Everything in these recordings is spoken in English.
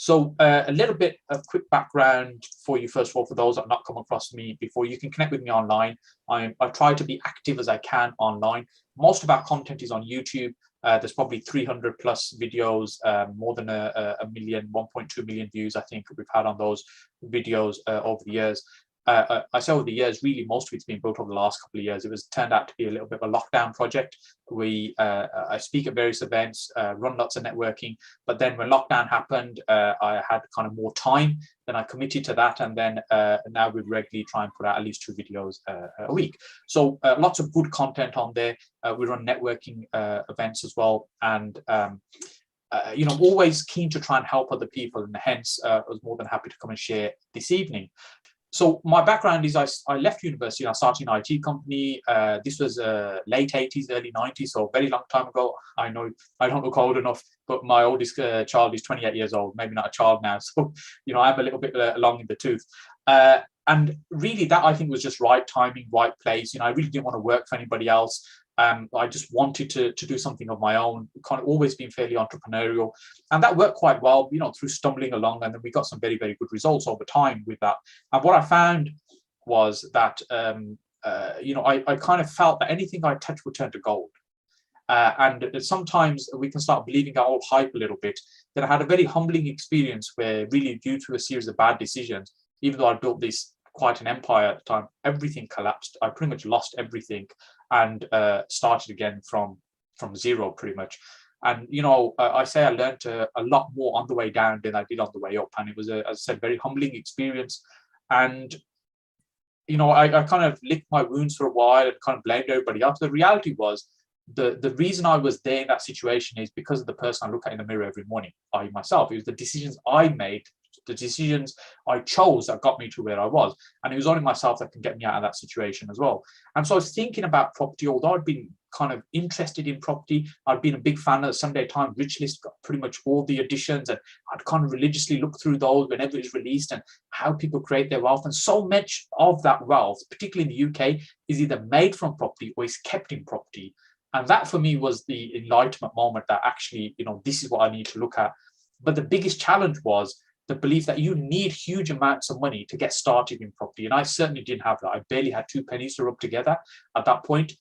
So a little bit of quick background for you, first of all, for those that have not come across me before. You can connect with me online. I try to be active as I can online. Most of our content is on YouTube. There's probably 300 plus videos, more than a million, 1.2 million views, I think we've had on those videos over the years. I say over the years, really most of it's been built over the last couple of years. It was turned out to be a little bit of a lockdown project. I speak at various events, run lots of networking, but then when lockdown happened, I had kind of more time, then I committed to that, and then now we regularly try and put out at least 2 videos a week. So lots of good content on there. We run networking events as well, and always keen to try and help other people, and hence I was more than happy to come and share this evening. So my background is I left university, I started an IT company. This was late 80s, early 90s, so a very long time ago. I know I don't look old enough, but my oldest child is 28 years old, maybe not a child now. So, I'm a little bit long in the tooth. And really that I think was just right timing, right place. I really didn't want to work for anybody else. I just wanted to do something of my own, kind of always been fairly entrepreneurial. And that worked quite well, through stumbling along. And then we got some very, very good results over time with that. And what I found was that, I kind of felt that anything I touched would turn to gold. And sometimes we can start believing our old hype a little bit. Then I had a very humbling experience where really due to a series of bad decisions, even though I built this quite an empire at the time, everything collapsed. I pretty much lost everything and started again from zero pretty much. And I say I learned a lot more on the way down than I did on the way up, and it was as I said, very humbling experience. And I kind of licked my wounds for a while and kind of blamed everybody else. The reality was the reason I was there in that situation is because of the person I look at in the mirror every morning, I myself. It was the decisions I made, the decisions I chose that got me to where I was. And it was only myself that can get me out of that situation as well. And so I was thinking about property, although I'd been kind of interested in property. I'd been a big fan of the Sunday Times Rich List, got pretty much all the editions, and I'd kind of religiously look through those whenever it's released and how people create their wealth. And so much of that wealth, particularly in the UK, is either made from property or is kept in property. And that for me was the enlightenment moment that actually, this is what I need to look at. But the biggest challenge was the belief that you need huge amounts of money to get started in property. And I certainly didn't have that. I barely had 2 pennies to rub together at that point.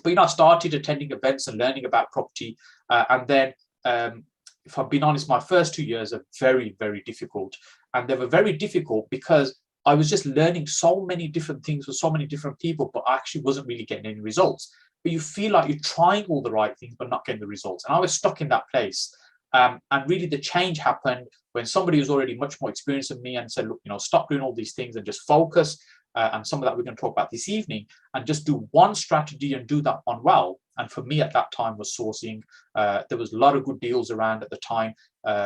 But, I started attending events and learning about property. And then, if I've been honest, my first 2 years are very, very difficult. And they were very difficult because I was just learning so many different things with so many different people, but I actually wasn't really getting any results. But you feel like you're trying all the right things, but not getting the results. And I was stuck in that place. And really the change happened when somebody was already much more experienced than me and said, look, stop doing all these things and just focus. And some of that we're going to talk about this evening, and just do one strategy and do that one well. And for me at that time was sourcing. There was a lot of good deals around at the time,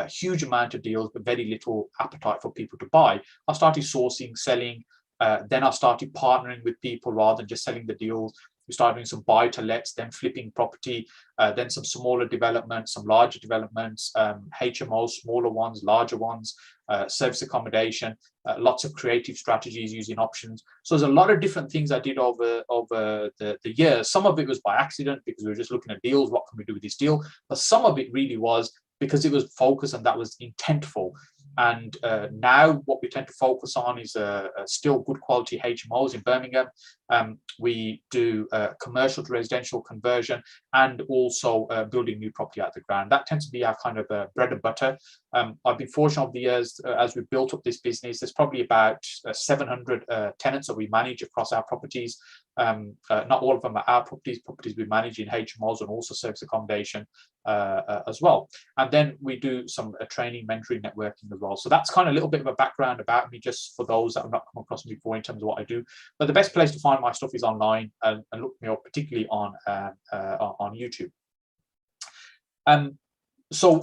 huge amount of deals, but very little appetite for people to buy. I started sourcing, selling. Then I started partnering with people rather than just selling the deals. We started doing some buy-to-lets, then flipping property, then some smaller developments, some larger developments, HMOs, smaller ones, larger ones, service accommodation, lots of creative strategies using options. So there's a lot of different things I did over the years. Some of it was by accident because we were just looking at deals. What can we do with this deal? But some of it really was because it was focused and that was intentful. And now what we tend to focus on is still good quality HMOs in Birmingham. We do commercial to residential conversion and also building new property out of the ground. That tends to be our kind of bread and butter. I've been fortunate over the years as we built up this business. There's probably about 700 tenants that we manage across our properties. Not all of them are our properties we manage in HMOs and also service accommodation as well. And then we do some training, mentoring, networking as well. So that's kind of a little bit of a background about me, just for those that have not come across me before in terms of what I do. But the best place to find my stuff is online, and look me up, particularly on YouTube. So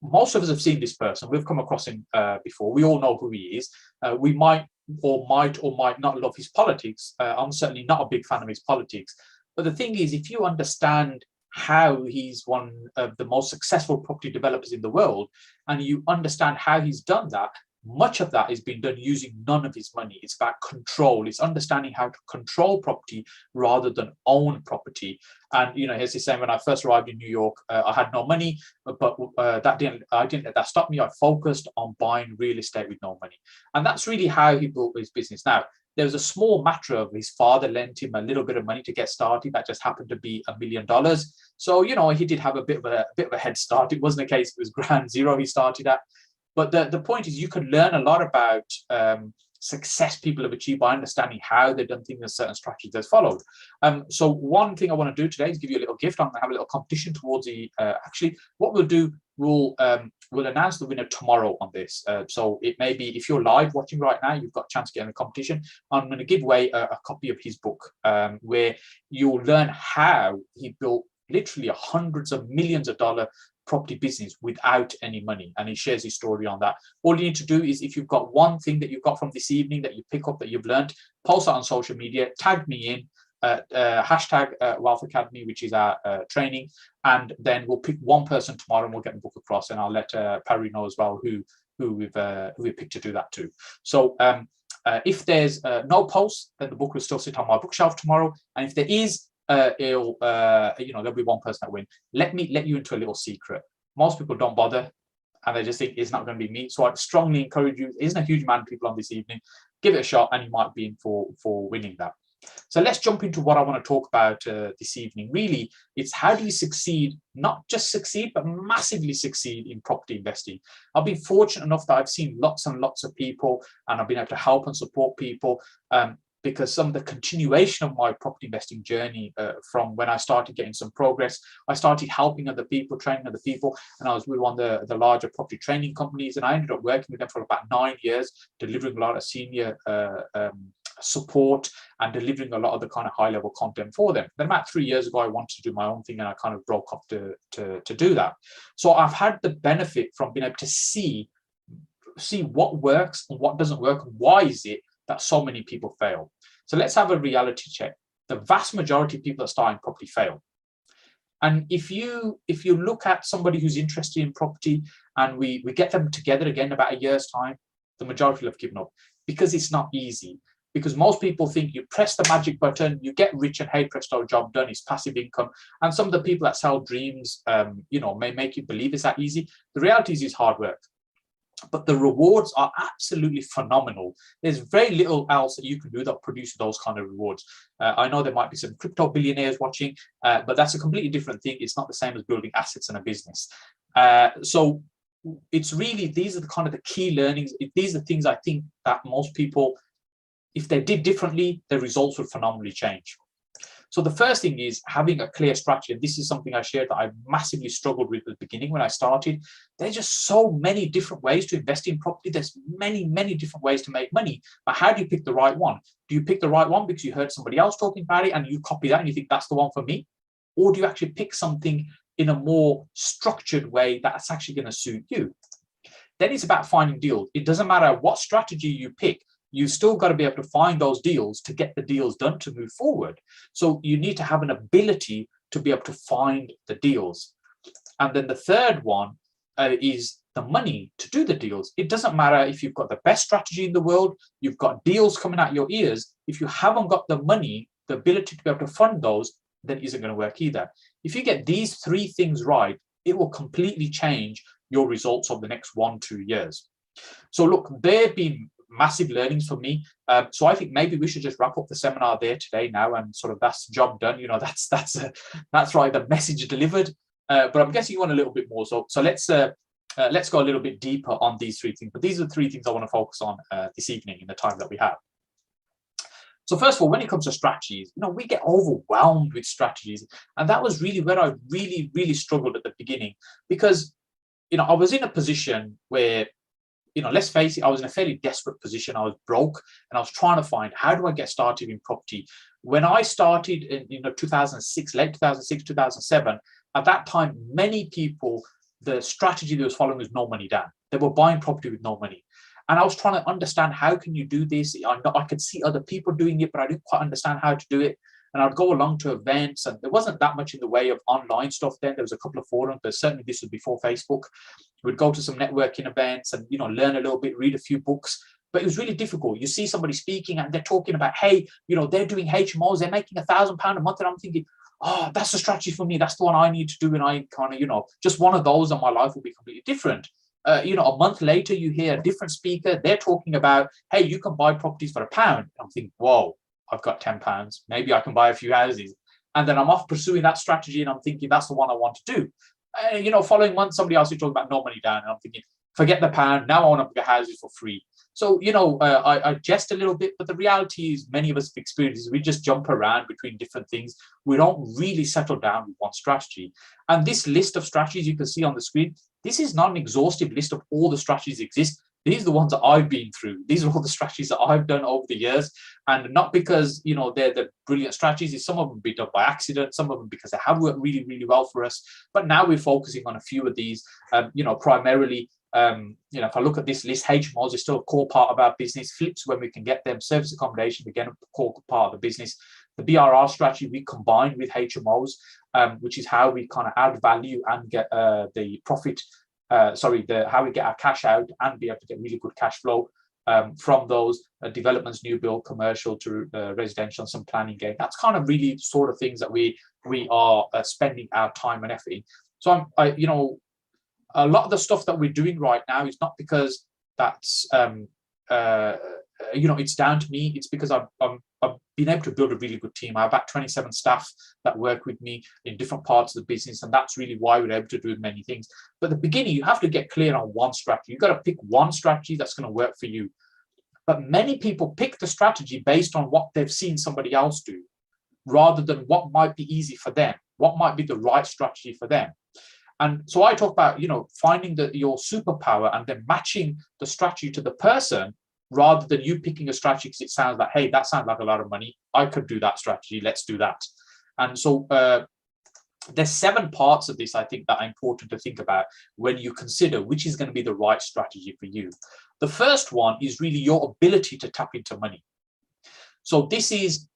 most of us have seen this person. We've come across him before. We all know who he is. We might or might not love his politics. I'm certainly not a big fan of his politics. But the thing is, if you understand how he's one of the most successful property developers in the world, and you understand how he's done that, much of that is being done using none of his money. It's about control. It's understanding how to control property rather than own property. And here's his saying, when I first arrived in New York, I had no money, but I didn't let that stop me. I focused on buying real estate with no money. And that's really how he built his business. Now, there was a small matter of his father lent him a little bit of money to get started. That just happened to be $1 million. So, he did have a bit of a head start. It wasn't a case it was ground zero he started at. But the point is, you can learn a lot about success people have achieved by understanding how they've done things and certain strategies they've followed. So one thing I want to do today is give you a little gift. I'm going to have a little competition towards the, actually, what we'll do, we'll announce the winner tomorrow on this. So it may be, if you're live watching right now, you've got a chance to get in the competition. I'm going to give away a copy of his book, where you'll learn how he built literally hundreds of millions of dollars property business without any money, and he shares his story on that. All you need to do is, if you've got one thing that you've got from this evening that you pick up that you've learned, post that on social media, tag me in, hashtag Wealth Academy, which is our training, and then we'll pick one person tomorrow and we'll get the book across, and I'll let Parry know as well who we've picked to do that too. So if there's no post, then the book will still sit on my bookshelf tomorrow, and if there is, there'll be one person that win. Let me let you into a little secret. Most people don't bother, and they just think it's not going to be me. So I'd strongly encourage you. There isn't a huge amount of people on this evening. Give it a shot, and you might be in for winning that. So let's jump into what I want to talk about this evening. Really, it's how do you succeed, not just succeed, but massively succeed in property investing. I've been fortunate enough that I've seen lots and lots of people, and I've been able to help and support people. Because some of the continuation of my property investing journey from when I started getting some progress, I started helping other people, training other people, and I was with one of the larger property training companies, and I ended up working with them for about 9 years, delivering a lot of senior support and delivering a lot of the kind of high-level content for them. Then about 3 years ago, I wanted to do my own thing, and I kind of broke off to do that. So I've had the benefit from being able to see what works and what doesn't work, and why is it that so many people fail. So let's have a reality check. The vast majority of people that start in property fail. And if you look at somebody who's interested in property and we get them together again in about a year's time, the majority will have given up, because it's not easy. Because most people think you press the magic button, you get rich, and hey presto, job done, it's passive income. And some of the people that sell dreams may make you believe it's that easy. The reality is it's hard work. But the rewards are absolutely phenomenal. There's very little else that you can do that produces those kind of rewards. I know there might be some crypto billionaires watching, but that's a completely different thing. It's not the same as building assets in a business. So it's really, these are the kind of the key learnings. These are things I think that most people, if they did differently, their results would phenomenally change. So the first thing is having a clear strategy. And this is something I shared that I massively struggled with at the beginning when I started. There's just so many different ways to invest in property. There's many, many different ways to make money. But how do you pick the right one? Do you pick the right one because you heard somebody else talking about it and you copy that and you think that's the one for me? Or do you actually pick something in a more structured way that's actually going to suit you? Then it's about finding deals. It doesn't matter what strategy you pick. You still got to be able to find those deals to get the deals done to move forward. So you need to have an ability to be able to find the deals. And then the third one is the money to do the deals. It doesn't matter if you've got the best strategy in the world, you've got deals coming out your ears. If you haven't got the money, the ability to be able to fund those, then it isn't going to work either. If you get these three things right, it will completely change your results over the next 1-2 years. So look, they've been massive learnings for me. So I think maybe we should just wrap up the seminar there today now, and sort of that's the job done. That's right, the message delivered. But I'm guessing you want a little bit more. So let's go a little bit deeper on these three things. But these are the three things I want to focus on this evening in the time that we have. So first of all, when it comes to strategies, we get overwhelmed with strategies, and that was really where I really, really struggled at the beginning, because I was in a position where, let's face it, I was in a fairly desperate position. I was broke, and I was trying to find, how do I get started in property? When I started in 2006, late 2006, 2007, at that time, many people, the strategy they was following was no money down. They were buying property with no money. And I was trying to understand, how can you do this? I could see other people doing it, but I didn't quite understand how to do it. And I'd go along to events, and there wasn't that much in the way of online stuff then. There was a couple of forums, but certainly this was before Facebook. We'd go to some networking events and, you know, learn a little bit, read a few books. But it was really difficult. You see somebody speaking and they're talking about, hey, you know, they're doing HMOs, they're making £1,000 a month. And I'm thinking, oh, that's the strategy for me. That's the one I need to do. And I kind of, you know, just one of those and my life will be completely different. You know, a month later, you hear a different speaker. They're talking about, hey, you can buy properties for £1. I'm thinking, whoa, I've got £10. Maybe I can buy a few houses. And then I'm off pursuing that strategy. And I'm thinking, that's the one I want to do. You know, following month, somebody else is talking about no money down. And I'm thinking, forget the pound. Now I want to buy houses for free. So, you know, I jest a little bit, but the reality is many of us have experienced, we just jump around between different things. We don't really settle down with one strategy. And this list of strategies you can see on the screen, this is not an exhaustive list of all the strategies that exist. These are the ones that I've been through. These are all the strategies that I've done over the years. And not because, you know, they're the brilliant strategies. Some of them been done by accident. Some of them because they have worked really, really well for us. But now we're focusing on a few of these, you know, primarily. You know, if I look at this list, HMOs is still a core part of our business. Flips, when we can get them, service accommodation, again, a core part of the business. The BRR strategy we combine with HMOs, which is how we kind of add value and get the profit, how we get our cash out and be able to get really good cash flow from those developments, new build, commercial to residential, and some planning gain. That's kind of really sort of things that we are spending our time and effort in. So you know, a lot of the stuff that we're doing right now is not because that's, you know, it's down to me. It's because I've been able to build a really good team. I have about 27 staff that work with me in different parts of the business, and that's really why we're able to do many things. But at the beginning, you have to get clear on one strategy. You've got to pick one strategy that's going to work for you. But many people pick the strategy based on what they've seen somebody else do, rather than what might be easy for them, what might be the right strategy for them. And so I talk about, you know, finding your superpower and then matching the strategy to the person rather than you picking a strategy because it sounds like, hey, that sounds like a lot of money. I could do that strategy. Let's do that. And so there's 7 parts of this, I think, that are important to think about when you consider which is going to be the right strategy for you. The first one is really your ability to tap into money. So this is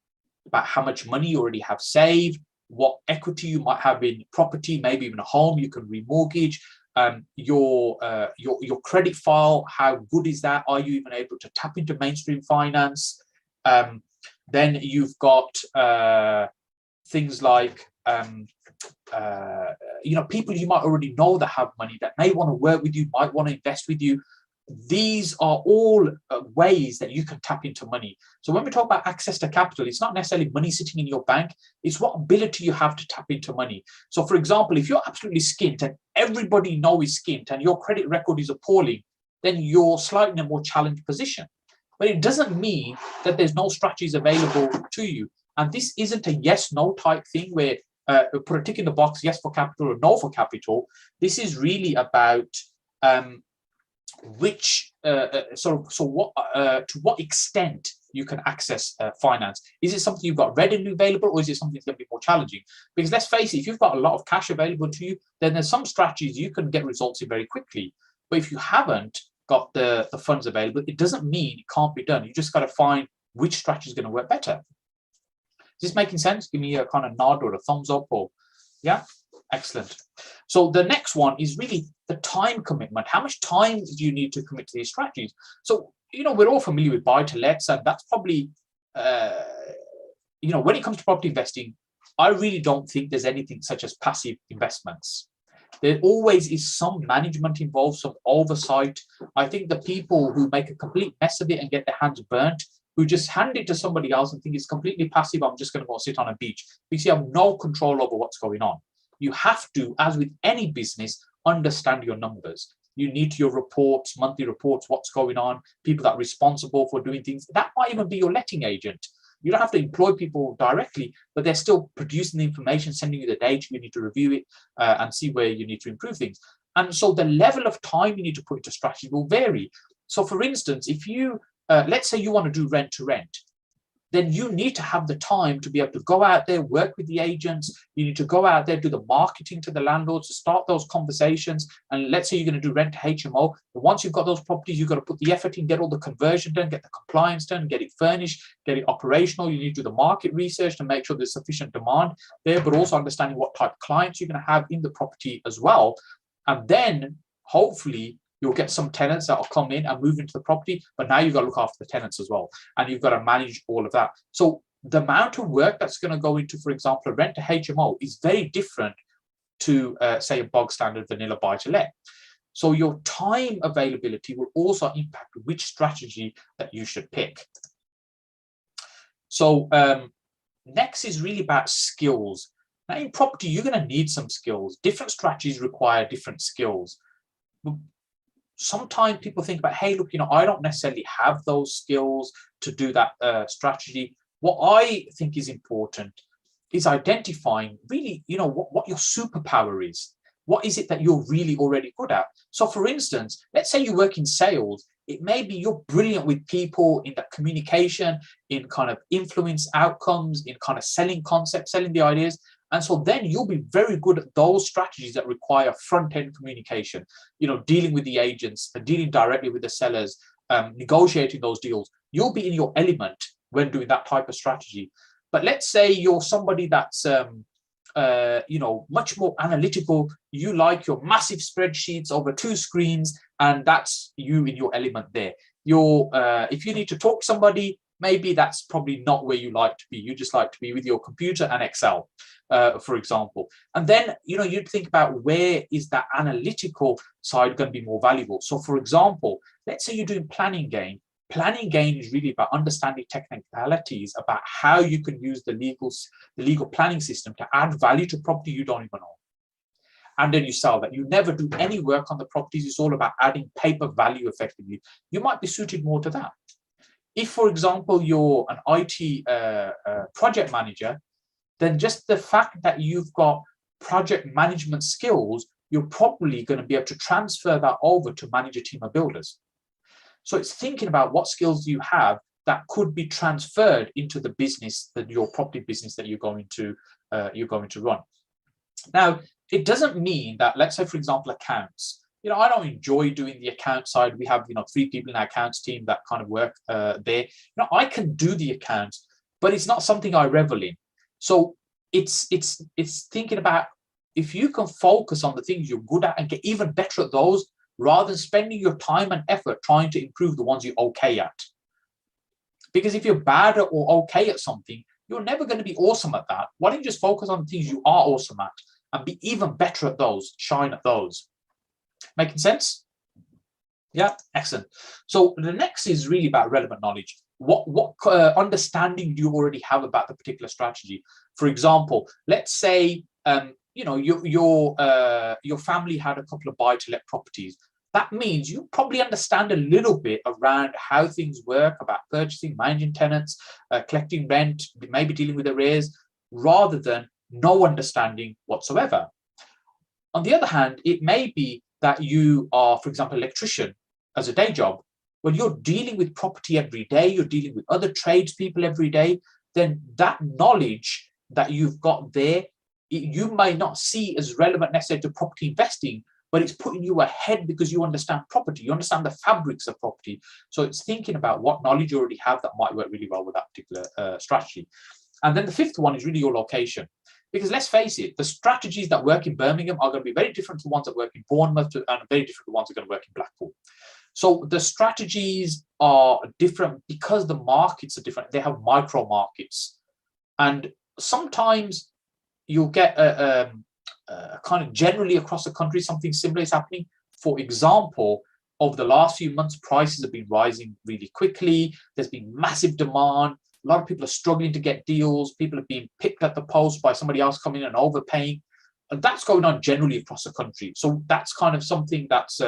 about how much money you already have saved, what equity you might have in property, maybe even a home you can remortgage, your credit file, how good is that? Are you even able to tap into mainstream finance? Then you've got things like, you know, people you might already know that have money that may want to work with you, might want to invest with you. These are all ways that you can tap into money. So when we talk about access to capital, it's not necessarily money sitting in your bank. It's what ability you have to tap into money. So for example, if you're absolutely skint and everybody knows is skint and your credit record is appalling, then you're slightly in a more challenged position. But it doesn't mean that there's no strategies available to you. And this isn't a yes/no type thing where put a tick in the box, yes for capital or no for capital. This is really about which to what extent you can access finance. Is it something you've got readily available, or is it something that's going to be more challenging? Because let's face it, if you've got a lot of cash available to you, then there's some strategies you can get results in very quickly. But if you haven't got the funds available, it doesn't mean it can't be done. You just got to find which strategy is going to work better. Is this making sense? Give me a kind of nod or a thumbs up, or yeah. Excellent. So the next one is really the time commitment. How much time do you need to commit to these strategies? So, you know, we're all familiar with buy to lets, and that's probably, you know, when it comes to property investing, I really don't think there's anything such as passive investments. There always is some management involved, some oversight. I think the people who make a complete mess of it and get their hands burnt, who just hand it to somebody else and think it's completely passive, I'm just going to go sit on a beach, because you have no control over what's going on. You have to, as with any business, understand your numbers. You need your reports, monthly reports, what's going on, people that are responsible for doing things. That might even be your letting agent. You don't have to employ people directly, but they're still producing the information, sending you the data. You need to review it and see where you need to improve things. And so the level of time you need to put into strategy will vary. So for instance, if you, let's say you want to do rent to rent, then you need to have the time to be able to go out there, work with the agents. You need to go out there, do the marketing to the landlords, to start those conversations. And let's say you're going to do rent to HMO. But once you've got those properties, you've got to put the effort in, get all the conversion done, get the compliance done, get it furnished, get it operational. You need to do the market research to make sure there's sufficient demand there, but also understanding what type of clients you're going to have in the property as well. And then hopefully you'll get some tenants that will come in and move into the property, but now you've got to look after the tenants as well, and you've got to manage all of that. So the amount of work that's going to go into, for example, a rent to HMO is very different to say a bog standard vanilla buy to let. So your time availability will also impact which strategy that you should pick. So next is really about skills. Now in property, you're going to need some skills. Different strategies require different skills. Sometimes people think about, hey, look, I don't necessarily have those skills to do that strategy. What I think is important is identifying really, what your superpower is. What is it that you're really already good at? So for instance, let's say you work in sales. It may be you're brilliant with people in that communication, in kind of influence outcomes, in kind of selling concepts, selling the ideas. And so then you'll be very good at those strategies that require front-end communication, dealing with the agents, dealing directly with the sellers, negotiating those deals. You'll be in your element when doing that type of strategy. But let's say you're somebody that's much more analytical. You like your massive spreadsheets over 2 screens, and that's you in your element there. If you need to talk to somebody, maybe that's probably not where you like to be. You just like to be with your computer and Excel, for example. And then, you'd think about where is that analytical side going to be more valuable. So for example, let's say you're doing planning gain. Planning gain is really about understanding technicalities about how you can use the legal planning system to add value to property you don't even own. And then you sell that. You never do any work on the properties. It's all about adding paper value effectively. You might be suited more to that. If, for example, you're an IT project manager, then just the fact that you've got project management skills, you're probably going to be able to transfer that over to manage a team of builders. So it's thinking about what skills do you have that could be transferred into the business, your property business that you're going to run. Now, it doesn't mean that, let's say, for example, accounts. I don't enjoy doing the account side. We have, 3 people in our accounts team that kind of work there. I can do the accounts, but it's not something I revel in. So it's thinking about if you can focus on the things you're good at and get even better at those, rather than spending your time and effort trying to improve the ones you're okay at. Because if you're bad or okay at something, you're never going to be awesome at that. Why don't you just focus on the things you are awesome at and be even better at those, shine at those? Making sense? Yeah, excellent. So the next is really about relevant knowledge. What understanding do you already have about the particular strategy? For example, let's say your family had a couple of buy-to-let properties. That means you probably understand a little bit around how things work, about purchasing, managing tenants, collecting rent, maybe dealing with arrears, rather than no understanding whatsoever. On the other hand, it may be that you are, for example, an electrician as a day job. When you're dealing with property every day, you're dealing with other tradespeople every day, then that knowledge that you've got there, you may not see as relevant necessarily to property investing, but it's putting you ahead because you understand property, you understand the fabrics of property. So it's thinking about what knowledge you already have that might work really well with that particular strategy. And then the 5th one is really your location. Because let's face it, the strategies that work in Birmingham are going to be very different to the ones that work in Bournemouth and very different to the ones that are going to work in Blackpool. So the strategies are different because the markets are different. They have micro markets. And sometimes you'll get kind of generally across the country, something similar is happening. For example, over the last few months, prices have been rising really quickly. There's been massive demand. A lot of people are struggling to get deals. People are being picked at the post by somebody else coming in and overpaying. And that's going on generally across the country. So that's kind of something that's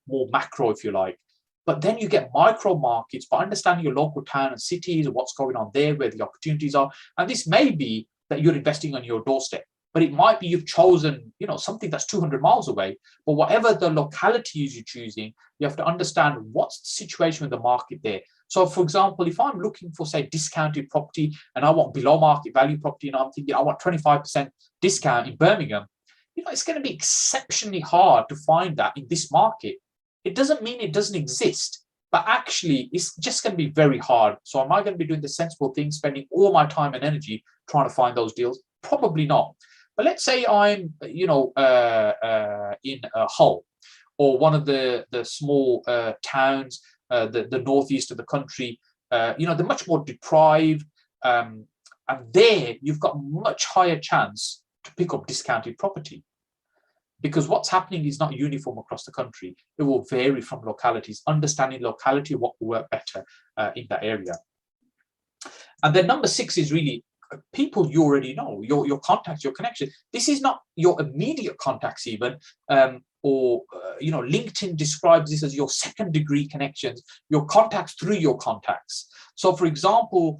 more macro, if you like. But then you get micro markets by understanding your local town and cities and what's going on there, where the opportunities are. And this may be that you're investing on your doorstep, but it might be you've chosen, something that's 200 miles away. But whatever the locality is you're choosing, you have to understand what's the situation with the market there. So, for example, if I'm looking for, say, discounted property and I want below market value property and I'm thinking I want 25% discount in Birmingham, it's going to be exceptionally hard to find that in this market. It doesn't mean it doesn't exist, but actually it's just going to be very hard. So am I going to be doing the sensible thing, spending all my time and energy trying to find those deals? Probably not. But let's say I'm, in Hull, or one of the small towns, the northeast of the country, they're much more deprived, and there you've got much higher chance to pick up discounted property, because what's happening is not uniform across the country. It will vary from localities. Understanding locality, what will work better in that area. And then number 6 is really people you already know, your contacts, your connections. This is not your immediate contacts even, LinkedIn describes this as your second degree connections, your contacts through your contacts. So for example,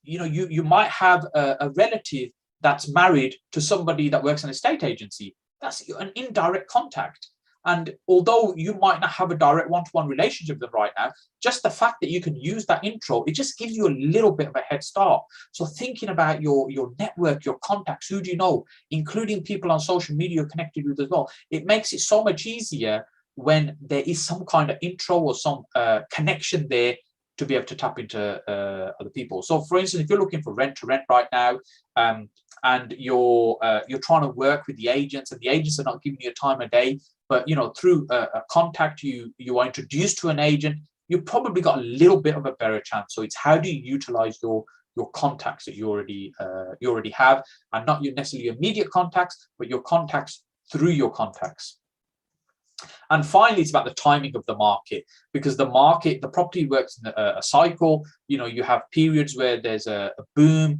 you might have a relative that's married to somebody that works in an estate agency. That's an indirect contact. And although you might not have a direct one-to-one relationship with them right now, just the fact that you can use that intro, it just gives you a little bit of a head start. So thinking about your network, your contacts, who do you know, including people on social media you're connected with as well, it makes it so much easier when there is some kind of intro or some connection there to be able to tap into other people. So for instance, if you're looking for rent to rent right now, and you're trying to work with the agents, and the agents are not giving you a time of day, but through a contact you are introduced to an agent, you've probably got a little bit of a better chance. So it's how do you utilize your contacts that you already have, and not your necessarily immediate contacts, but your contacts through your contacts. And finally, it's about the timing of the market, because the property works in a cycle. You have periods where there's a boom,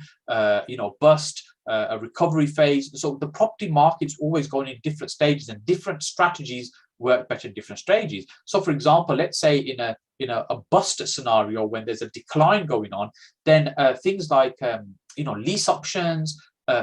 bust, a recovery phase. So the property market's always going in different stages, and different strategies work better in different stages. So for example, let's say in a bust scenario, when there's a decline going on, then things like lease options,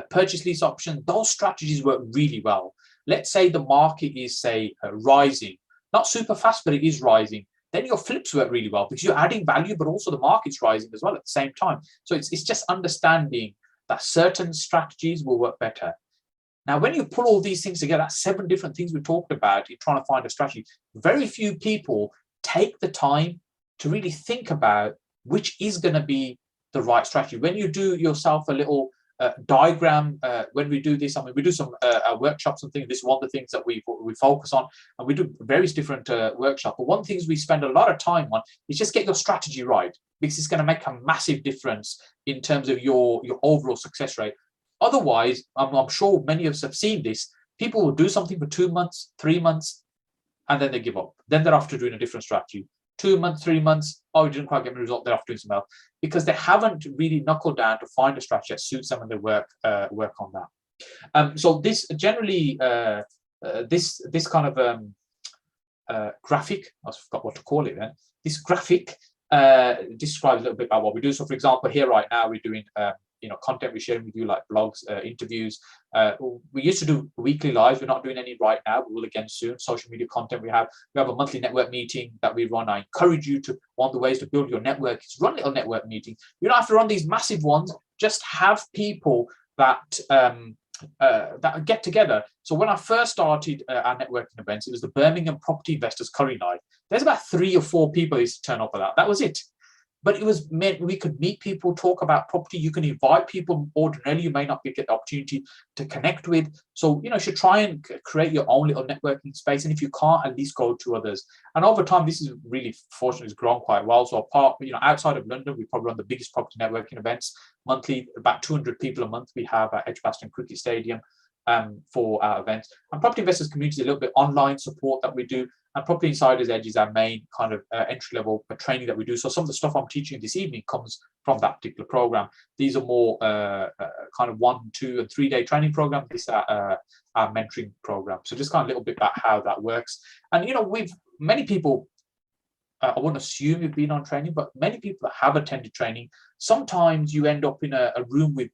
purchase lease options, those strategies work really well. Let's say the market is, say, rising, not super fast, but it is rising. Then your flips work really well because you're adding value, but also the market's rising as well at the same time. So it's just understanding that certain strategies will work better. Now, when you pull all these things together, that's 7 different things we talked about in trying to find a strategy. Very few people take the time to really think about which is going to be the right strategy. When you do yourself a little diagram, when we do this, we do some workshops and things. This is one of the things that we focus on, and we do various different workshops. But one of the things we spend a lot of time on is just get your strategy right, because it's going to make a massive difference in terms of your overall success rate. Otherwise, I'm sure many of us have seen this. People will do something for 2 months, 3 months, and then they give up. Then they're after doing a different strategy. 2 months, 3 months, oh, we didn't quite get the result, they're off doing something else, because they haven't really knuckled down to find a strategy that suits them and they work on that. So this generally, this kind of graphic, I forgot what to call it then, this graphic describes a little bit about what we do. So for example, here right now we're doing content we're sharing with you, like blogs, interviews. We used to do weekly lives. We're not doing any right now. We will again soon. Social media content we have a monthly network meeting that we run. I encourage you to, one of the ways to build your network is run little network meetings. You don't have to run these massive ones. Just have people that get together. So when I first started our networking events, it was the Birmingham Property Investors Curry Night. There's about 3 or 4 people who used to turn up for that. That was it. But it was meant we could meet people, talk about property. You can invite people ordinarily you may not get the opportunity to connect with. So, you should try and create your own little networking space. And if you can't, at least go to others. And over time, this is really fortunately has grown quite well. So apart, outside of London, we probably run the biggest property networking events monthly, about 200 people a month. We have at Edgbaston Cricket Stadium for our events. And Property Investors Community is a little bit online support that we do. And Property Insiders Edge is our main kind of entry-level training that we do. So some of the stuff I'm teaching this evening comes from that particular program. These are more kind of 1, 2, and 3 day training programs. This is our mentoring program. So just kind of a little bit about how that works. And, many people, I wouldn't assume you've been on training, but many people that have attended training, sometimes you end up in a room with,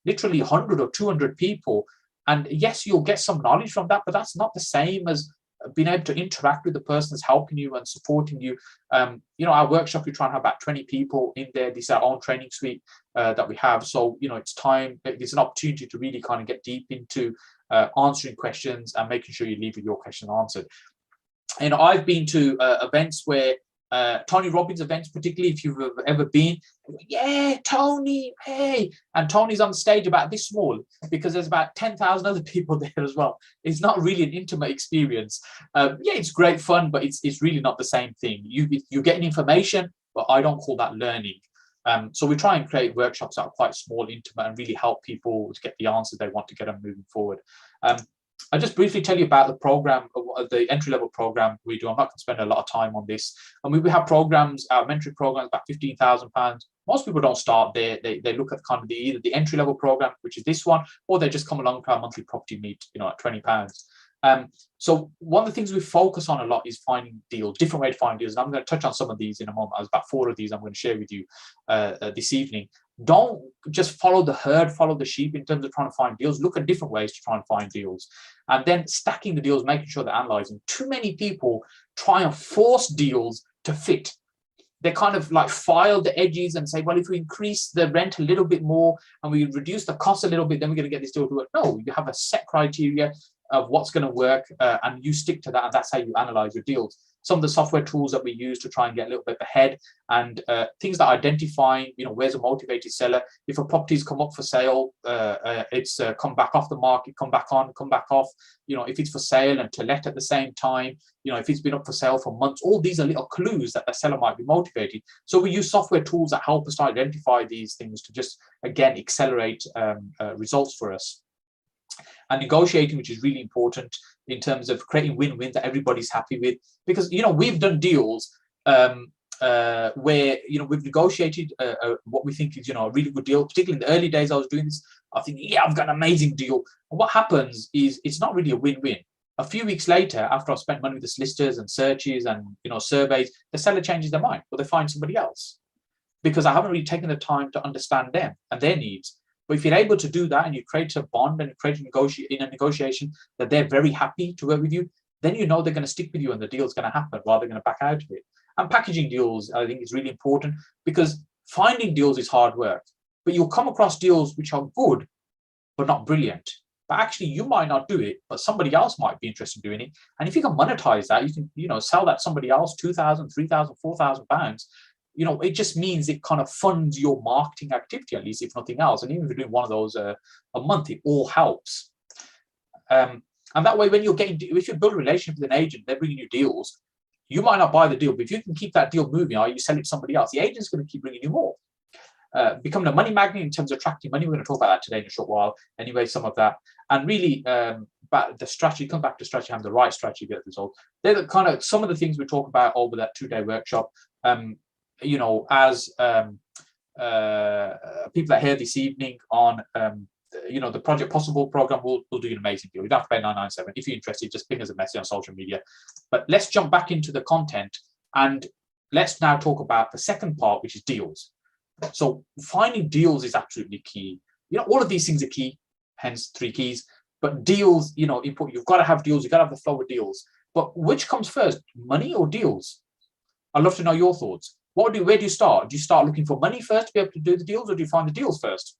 literally 100 or 200 people. And yes, you'll get some knowledge from that, but that's not the same as being able to interact with the person that's helping you and supporting you. Our workshop, we try and have about 20 people in there. This is our own training suite that we have. So, it's time, there's an opportunity to really kind of get deep into answering questions and making sure you leave with your question answered. I've been to events where Tony Robbins events, particularly if you've ever been, yeah, Tony, hey, and Tony's on stage about this small because there's about 10,000 other people there as well. It's not really an intimate experience. Yeah, it's great fun, but it's really not the same thing. You're getting information, but I don't call that learning. So we try and create workshops that are quite small, intimate, and really help people to get the answers they want to get them moving forward. I'll just briefly tell you about the program, the entry-level program we do. I'm not going to spend a lot of time on this. And we have programs, our mentoring programs, about £15,000. Most people don't start there. They look at kind of either the entry-level program, which is this one, or they just come along to our monthly property meet, at £20. So one of the things we focus on a lot is finding deals, different way to find deals. And I'm going to touch on some of these in a moment. There's about 4 of these I'm going to share with you this evening. Don't just follow the herd, follow the sheep in terms of trying to find deals. Look at different ways to try and find deals. And then stacking the deals, making sure they're analyzing. Too many people try and force deals to fit. They kind of like file the edges and say, well, if we increase the rent a little bit more and we reduce the cost a little bit, then we're going to get this deal to work. No, you have a set criteria of what's going to work and you stick to that, and that's how you analyze your deals. Some of the software tools that we use to try and get a little bit ahead, and things that identifying, where's a motivated seller. If a property's come up for sale, it's come back off the market, come back on, come back off. If it's for sale and to let at the same time, if it's been up for sale for months, all these are little clues that the seller might be motivated. So we use software tools that help us to identify these things to just, again, accelerate results for us. And negotiating, which is really important in terms of creating win-wins that everybody's happy with. Because, we've done deals where, we've negotiated what we think is, a really good deal. Particularly in the early days I was doing this, I think, yeah, I've got an amazing deal. And what happens is it's not really a win-win. A few weeks later, after I've spent money with the solicitors and searches and, surveys, the seller changes their mind, or they find somebody else. Because I haven't really taken the time to understand them and their needs. But if you're able to do that and you create a bond and create in a negotiation that they're very happy to work with you, then they're going to stick with you and the deal's going to happen rather than going to back out of it. And packaging deals, I think, is really important because finding deals is hard work. But you'll come across deals which are good, but not brilliant. But actually, you might not do it, but somebody else might be interested in doing it. And if you can monetize that, you can, sell that to somebody else, £2,000, £3,000, £4,000. It just means it kind of funds your marketing activity, at least, if nothing else. And even if you're doing one of those a month, it all helps. And that way, if you build a relationship with an agent, they're bringing you deals. You might not buy the deal, but if you can keep that deal moving, or you sell it to somebody else, the agent's going to keep bringing you more. Becoming a money magnet in terms of attracting money. We're going to talk about that today in a short while. Anyway, some of that. And really, but the strategy, come back to strategy, having the right strategy to get the result. They're the kind of some of the things we talk about over that 2-day workshop. As people that are here this evening on, the Project Possible program, will do an amazing deal. You don't have to pay $997. If you're interested, just ping us a message on social media. But let's jump back into the content and let's now talk about the second part, which is deals. So finding deals is absolutely key. All of these things are key, hence 3 keys. But deals, important. You've got to have deals. You've got to have the flow of deals. But which comes first, money or deals? I'd love to know your thoughts. Where do you start? Do you start looking for money first to be able to do the deals, or do you find the deals first?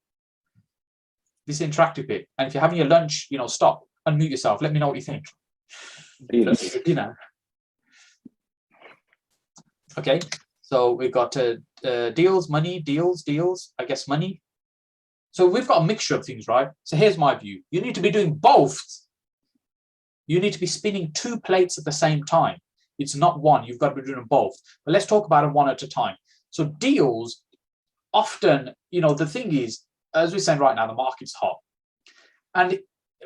This interactive bit. And if you're having your lunch, stop, unmute yourself. Let me know what you think. Deals. Okay, so we've got deals, money, deals, I guess money. So we've got a mixture of things, right? So here's my view. You need to be doing both. You need to be spinning 2 plates at the same time. It's not one. You've got to be doing them both. But let's talk about them one at a time. So deals, often, the thing is, as we're saying right now, the market's hot. And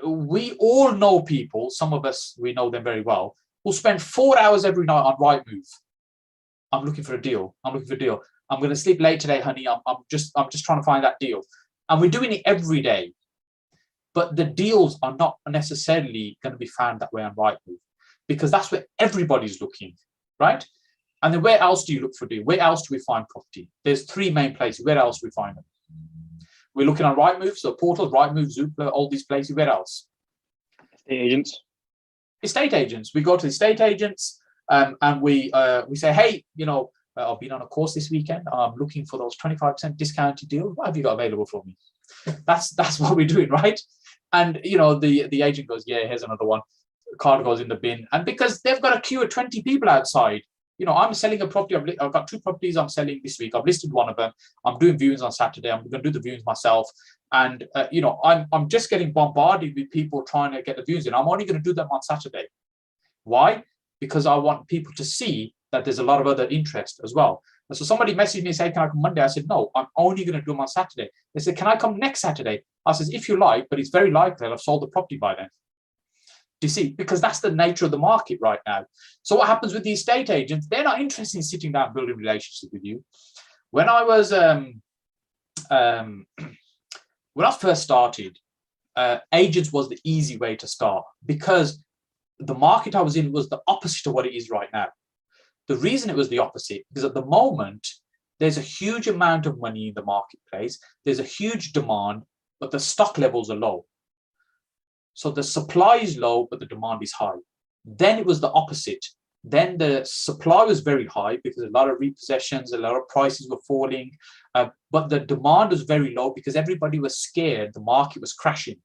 we all know people, some of us, we know them very well, who spend 4 hours every night on Rightmove. I'm looking for a deal. I'm looking for a deal. I'm going to sleep late today, honey. I'm just trying to find that deal. And we're doing it every day. But the deals are not necessarily going to be found that way on Rightmove, because that's where everybody's looking, right? And then where else do you look for deal? Where else do we find property? There's 3 main places. Where else do we find them? We're looking on Rightmove, so portals, Rightmove, Zoopla, all these places. Where else? Estate agents. Estate agents. We go to the estate agents and we say, hey, I've been on a course this weekend. I'm looking for those 25% discounted deals. What have you got available for me? That's what we're doing, right? And the agent goes, yeah, here's another one. The card goes in the bin. And because they've got a queue of 20 people outside, I'm selling a property. I've got 2 properties I'm selling this week. I've listed one of them. I'm doing viewings on Saturday. I'm going to do the viewings myself. And, I'm just getting bombarded with people trying to get the views in. I'm only going to do them on Saturday. Why? Because I want people to see that there's a lot of other interest as well. And so somebody messaged me and said, can I come Monday? I said, no, I'm only going to do them on Saturday. They said, can I come next Saturday? I said, if you like, but it's very likely I'll have sold the property by then. Do you see? Because that's the nature of the market right now. So what happens with the estate agents? They're not interested in sitting down and building a relationship with you. When I was when I first started, agents was the easy way to start, because the market I was in was the opposite of what it is right now. The reason it was the opposite, because at the moment, there's a huge amount of money in the marketplace. There's a huge demand, but the stock levels are low. So the supply is low, but the demand is high. Then it was the opposite. Then the supply was very high because a lot of repossessions, a lot of prices were falling, but the demand was very low because everybody was scared the market was crashing.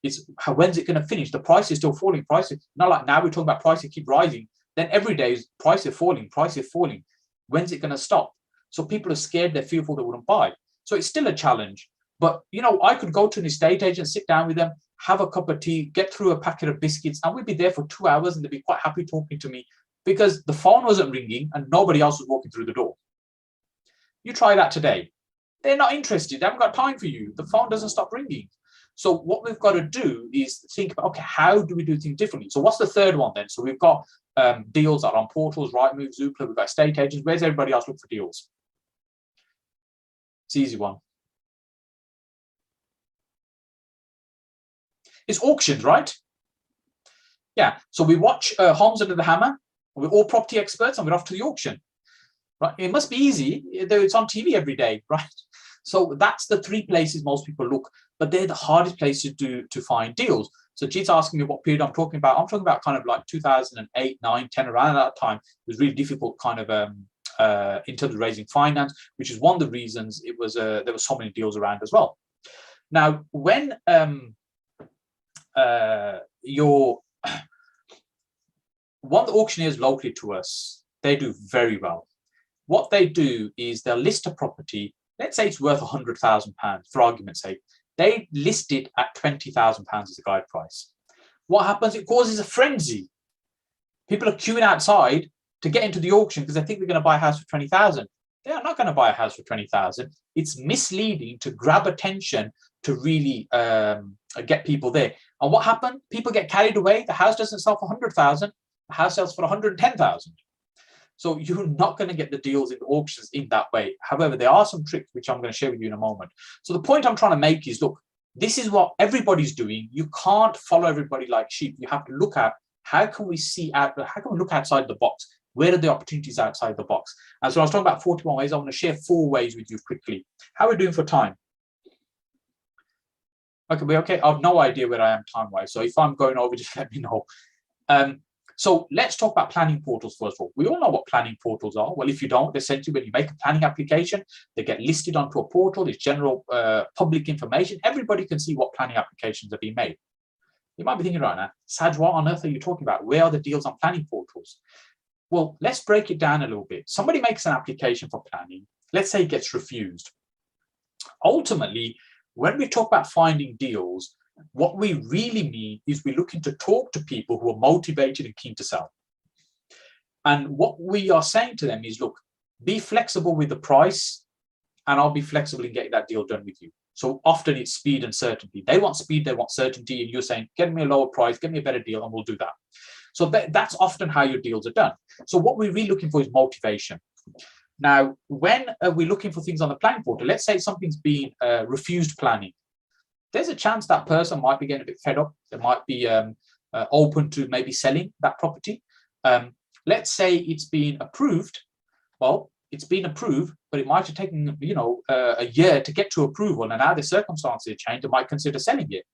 It's when's it going to finish? The price is still falling. Prices, not like now we're talking about prices keep rising. Then every day is prices falling, prices falling. When's it going to stop? So people are scared, they're fearful, they wouldn't buy. So it's still a challenge. But I could go to an estate agent, sit down with them, have a cup of tea, get through a packet of biscuits, and we'd be there for 2 hours and they'd be quite happy talking to me because the phone wasn't ringing and nobody else was walking through the door. You try that today. They're not interested. They haven't got time for you. The phone doesn't stop ringing. So what we've got to do is think about, okay, how do we do things differently? So what's the third one then? So we've got deals that are on portals, Rightmove, Zoopla, we've got estate agents. Where's everybody else look for deals? It's an easy one. It's auctions, right? Yeah. So we watch Homes Under the Hammer. We're all property experts and we're off to the auction. Right? It must be easy, though it's on TV every day, right? So that's the 3 places most people look, but they're the hardest places to find deals. So Jeet's asking me what period I'm talking about. I'm talking about kind of like 2008, 9, 10, around that time. It was really difficult kind of in terms of raising finance, which is one of the reasons it was there were so many deals around as well. Now, when one of the auctioneers locally to us, they do very well. What they do is they'll list a property, let's say it's worth £100,000, for argument's sake. They list it at £20,000 as a guide price. What happens? It causes a frenzy. People are queuing outside to get into the auction because they think they're going to buy a house for 20,000. They are not going to buy a house for 20,000. It's misleading to grab attention to really get people there. And what happened? People get carried away. The house doesn't sell for 100,000. The house sells for 110,000. So you're not going to get the deals in the auctions in that way. However, there are some tricks which I'm going to share with you in a moment. So the point I'm trying to make is, look, this is what everybody's doing. You can't follow everybody like sheep. You have to look at how can we look outside the box? Where are the opportunities outside the box? And so I was talking about 41 ways. I want to share 4 ways with you quickly. How are we doing for time? Okay, we're okay. I have no idea where I am time-wise. So if I'm going over, just let me know. So let's talk about planning portals first of all. We all know what planning portals are. Well, if you don't, essentially when you make a planning application, they get listed onto a portal. It's general public information. Everybody can see what planning applications are being made. You might be thinking right now, Saj, what on earth are you talking about? Where are the deals on planning portals? Well, let's break it down a little bit. Somebody makes an application for planning. Let's say it gets refused. Ultimately, when we talk about finding deals, what we really mean is we're looking to talk to people who are motivated and keen to sell. And what we are saying to them is, look, be flexible with the price and I'll be flexible in getting that deal done with you. So often it's speed and certainty. They want speed, they want certainty, and you're saying, get me a lower price, get me a better deal, and we'll do that. So that's often how your deals are done. So what we're really looking for is motivation. Now, when we're looking for things on the planning portal, let's say something's been refused planning. There's a chance that person might be getting a bit fed up. They might be open to maybe selling that property. Let's say it's been approved. Well, it's been approved, but it might have taken, a year to get to approval. And now the circumstances have changed. They might consider selling it.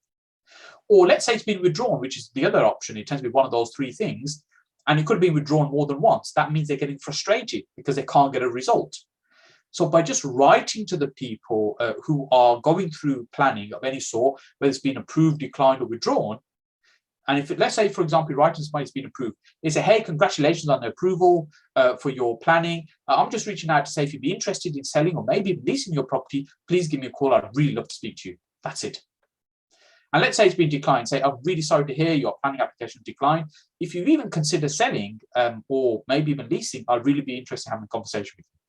Or let's say it's been withdrawn, which is the other option. It tends to be one of those 3 things. And it could be withdrawn more than once. That means they're getting frustrated because they can't get a result. So by just writing to the people who are going through planning of any sort, whether it's been approved, declined, or withdrawn, And if let's say, for example, your items money has been approved, they say, hey, congratulations on the approval for your planning. I'm just reaching out to say, if you'd be interested in selling or maybe leasing your property, please give me a call. I'd really love to speak to you. That's it. And let's say it's been declined. Say, I'm really sorry to hear your planning application declined. If you even consider selling or maybe even leasing, I'd really be interested in having a conversation with you.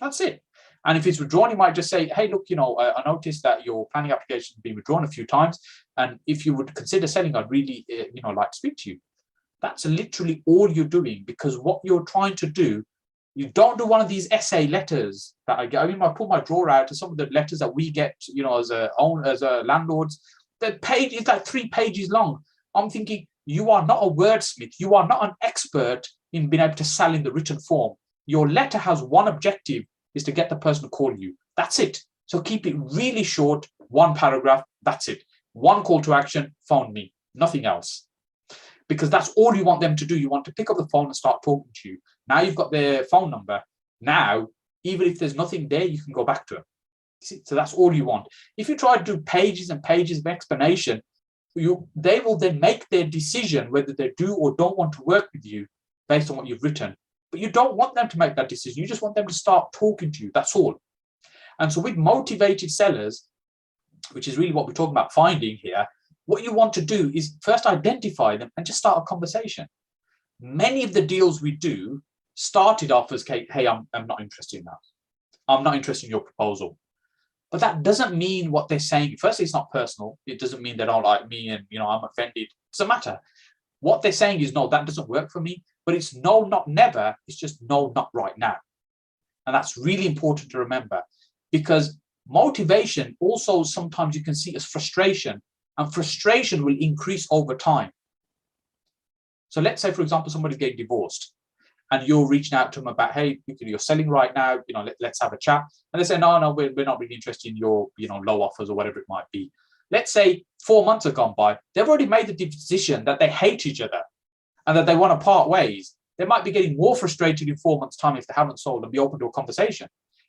That's it. And if it's withdrawn, you might just say, hey, look, I noticed that your planning application has been withdrawn a few times. And if you would consider selling, I'd really, like to speak to you. That's literally all you're doing, because what you're trying to do, you don't do one of these essay letters that I get. I mean, I pull my drawer out to some of the letters that we get, as a landlords. The page is like 3 pages long. I'm thinking, you are not a wordsmith. You are not an expert in being able to sell in the written form. Your letter has one objective, is to get the person to call you. That's it. So keep it really short, 1 paragraph, that's it. 1 call to action, phone me, nothing else. Because that's all you want them to do. You want to pick up the phone and start talking to you. Now you've got their phone number. Now, even if there's nothing there, you can go back to them. So that's all you want. If you try to do pages and pages of explanation, they will then make their decision whether they do or don't want to work with you based on what you've written. But you don't want them to make that decision. You just want them to start talking to you. That's all. And so with motivated sellers, which is really what we're talking about finding here, what you want to do is first identify them and just start a conversation. Many of the deals we do started off as, hey, I'm not interested in that. I'm not interested in your proposal. But that doesn't mean what they're saying. Firstly, it's not personal. It doesn't mean they don't like me and, I'm offended. It doesn't matter. What they're saying is, no, that doesn't work for me. But it's no, not never. It's just no, not right now. And that's really important to remember, because motivation also sometimes you can see as frustration, and frustration will increase over time. So let's say, for example, somebody's getting divorced and you're reaching out to them about, hey, you're selling right now, let's have a chat. And they say, no, we're not really interested in your, low offers or whatever it might be. Let's say 4 months have gone by. They've already made the decision that they hate each other and that they want to part ways. They might be getting more frustrated in 4 months' time if they haven't sold and be open to a conversation.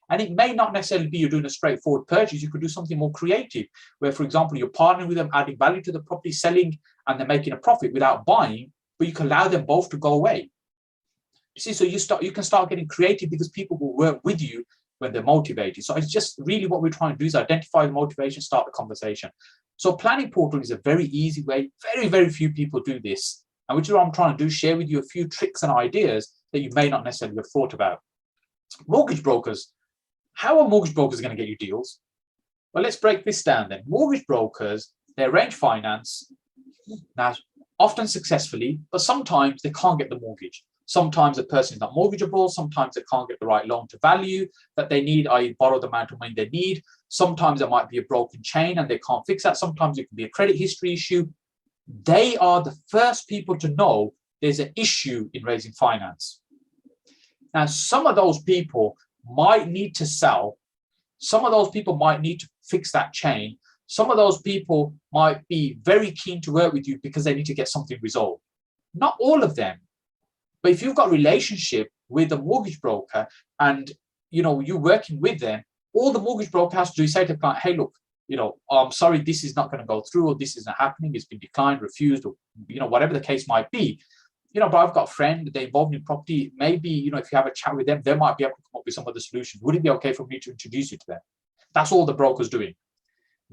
And it may not necessarily be you're doing a straightforward purchase. You could do something more creative where, for example, you're partnering with them, adding value to the property, selling, and they're making a profit without buying, but you can allow them both to go away. You see, so you can start getting creative because people will work with you when they're motivated. So it's just really what we're trying to do is identify the motivation, start the conversation. So planning portal is a very easy way. Very, very few people do this. And which is what I'm trying to do, share with you a few tricks and ideas that you may not necessarily have thought about. Mortgage brokers. How are mortgage brokers going to get you deals? Well, let's break this down then. Mortgage brokers, they arrange finance, now often successfully, but sometimes they can't get the mortgage. Sometimes the person is not mortgageable. Sometimes they can't get the right loan to value that they need, i.e. borrow the amount of money they need. Sometimes it might be a broken chain and they can't fix that. Sometimes it can be a credit history issue. They are the first people to know there's an issue in raising finance. Now, some of those people might need to sell. Some of those people might need to fix that chain. Some of those people might be very keen to work with you because they need to get something resolved. Not all of them. But if you've got a relationship with a mortgage broker and you're working with them, all the mortgage broker has to do is say to the client, hey, look, I'm sorry, this is not going to go through, or this isn't happening, it's been declined, refused, or whatever the case might be. But I've got a friend, they're involved in property. Maybe, if you have a chat with them, they might be able to come up with some other solutions. Would it be okay for me to introduce you to them? That's all the broker's doing.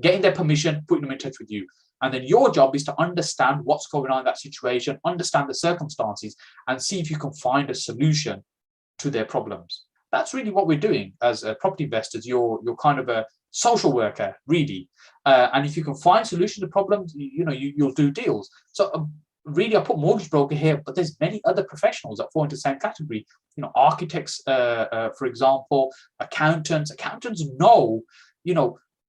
Getting their permission, putting them in touch with you. And then your job is to understand what's going on in that situation, understand the circumstances, and see if you can find a solution to their problems. That's really what we're doing as property investors. You're kind of a social worker, really. And if you can find solutions to problems, you'll do deals. So really, I put mortgage broker here, but there's many other professionals that fall into the same category. Architects, for example, accountants. Accountants know,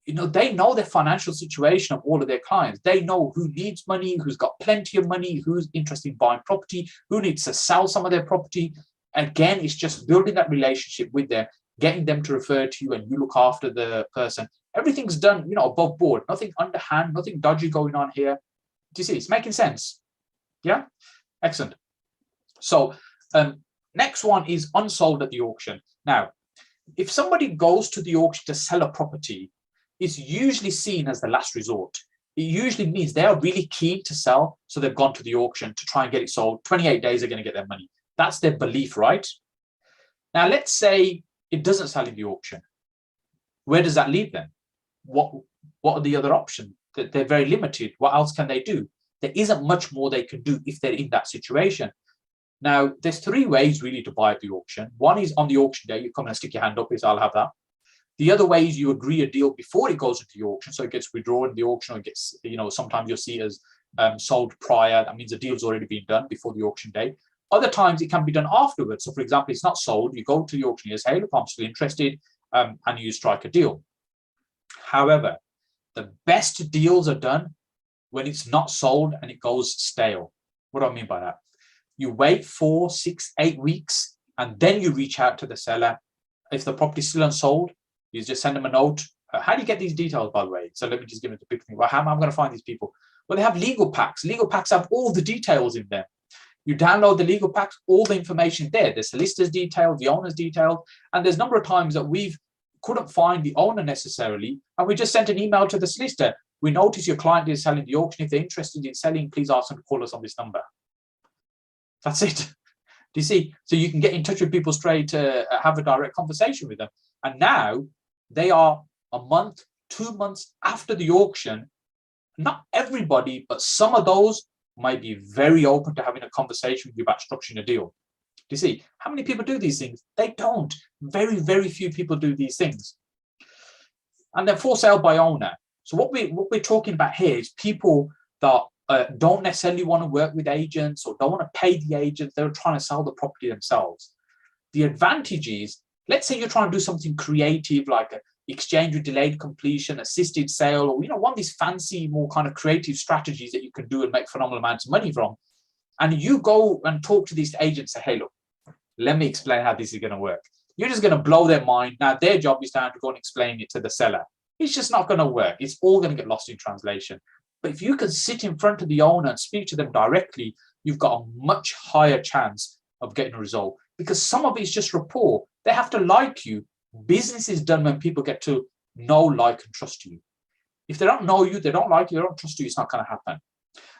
they know the financial situation of all of their clients. They know who needs money, who's got plenty of money, who's interested in buying property, who needs to sell some of their property. Again, it's just building that relationship with them, getting them to refer to you, and you look after the person. Everything's done, above board. Nothing underhand, nothing dodgy going on here. Do you see? It's making sense. Yeah, excellent. So next one is unsold at the auction. Now, if somebody goes to the auction to sell a property, it's usually seen as the last resort. it usually means they are really keen to sell, so they've gone to the auction to try and get it sold. 28 days, they're going to get their money. That's their belief, right? Now, let's say it doesn't sell in the auction. Where does that leave them? What are the other options? They're very limited. What else can they do? There isn't much more they can do if they're in that situation. Now, there's three ways really to buy at the auction. One is on the auction day, you come and stick your hand up, yes, I'll have that. The other way is you agree a deal before it goes into the auction, so it gets withdrawn in the auction, or it gets, sometimes you'll see it as sold prior. That means the deal's already been done before the auction day. Other times it can be done afterwards. So, for example, it's not sold. You go to the auctioneer, say, hey, look, I'm still interested, and you strike a deal. However, the best deals are done when it's not sold and it goes stale. What do I mean by that? You wait 4, 6, 8 weeks, and then you reach out to the seller. If the property's still unsold, you just send them a note. How do you get these details, by the way? So let me just give it a big thing. Well, how am I going to find these people? Well, they have legal packs. Legal packs have all the details in them. You download the legal packs, all the information there. The solicitor's details, the owner's details. And there's a number of times that we couldn't find the owner necessarily, and we just sent an email to the solicitor. We notice your client is selling the auction. If they're interested in selling, please ask them to call us on this number. That's it. Do you see? So you can get in touch with people straight to have a direct conversation with them. And now they are a month, 2 months after the auction. Not everybody, but some of those might be very open to having a conversation with you about structuring a deal. Do you see? How many people do these things? They don't. Very, very few people do these things. And they're for sale by owner. So what we're talking about here is people that don't necessarily want to work with agents or don't want to pay the agents. They're trying to sell the property themselves. The advantage is, let's say you're trying to do something creative like an exchange with delayed completion, assisted sale, or one of these fancy, more kind of creative strategies that you can do and make phenomenal amounts of money from. And you go and talk to these agents, say, hey, look, let me explain how this is going to work. You're just going to blow their mind. Now, their job is now to go and explain it to the seller. It's just not going to work. It's all going to get lost in translation. But if you can sit in front of the owner and speak to them directly, you've got a much higher chance of getting a result, because some of it's just rapport. They have to like you. Business is done when people get to know, like, and trust you. If they don't know you, they don't like you, they don't trust you, it's not going to happen.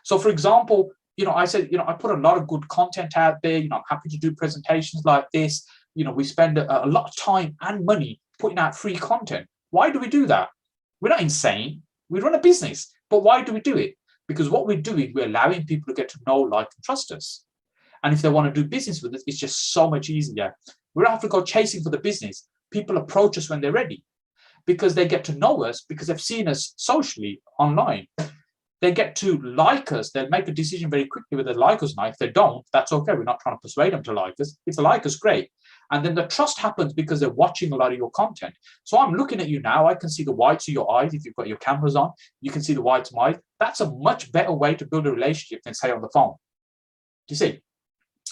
So, for example, I said, I put a lot of good content out there. I'm happy to do presentations like this. We spend a lot of time and money putting out free content. Why do we do that? We're not insane. We run a business. But why do we do it? Because what we're doing, we're allowing people to get to know, like, and trust us. And if they want to do business with us, it's just so much easier. We don't have to go chasing for the business. People approach us when they're ready, because they get to know us, because they've seen us socially online. They get to like us. They'll make a decision very quickly whether they like us or not. If they don't, that's okay. We're not trying to persuade them to like us. If they like us, great. And then the trust happens because they're watching a lot of your content. So I'm looking at you now. I can see the whites of your eyes. If you've got your cameras on, you can see the whites of my eyes. That's a much better way to build a relationship than, say, on the phone. Do you see?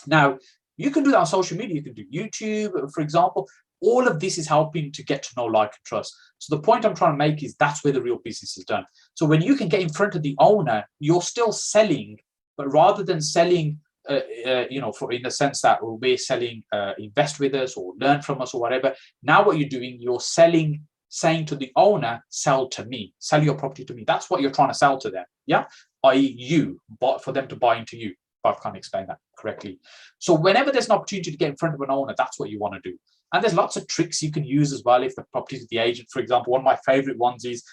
Now, you can do that on social media. You can do YouTube, for example. All of this is helping to get to know, like, and trust. So the point I'm trying to make is that's where the real business is done. So when you can get in front of the owner, you're still selling, but rather than selling, for in the sense that we're selling, invest with us or learn from us or whatever. Now what you're doing, you're selling, saying to the owner, sell to me, sell your property to me. That's what you're trying to sell to them. Yeah, i.e. you, but for them to buy into you. If I can't explain that correctly. So whenever there's an opportunity to get in front of an owner, that's what you want to do. And there's lots of tricks you can use as well if the property's with the agent. For example, one of my favorite ones is,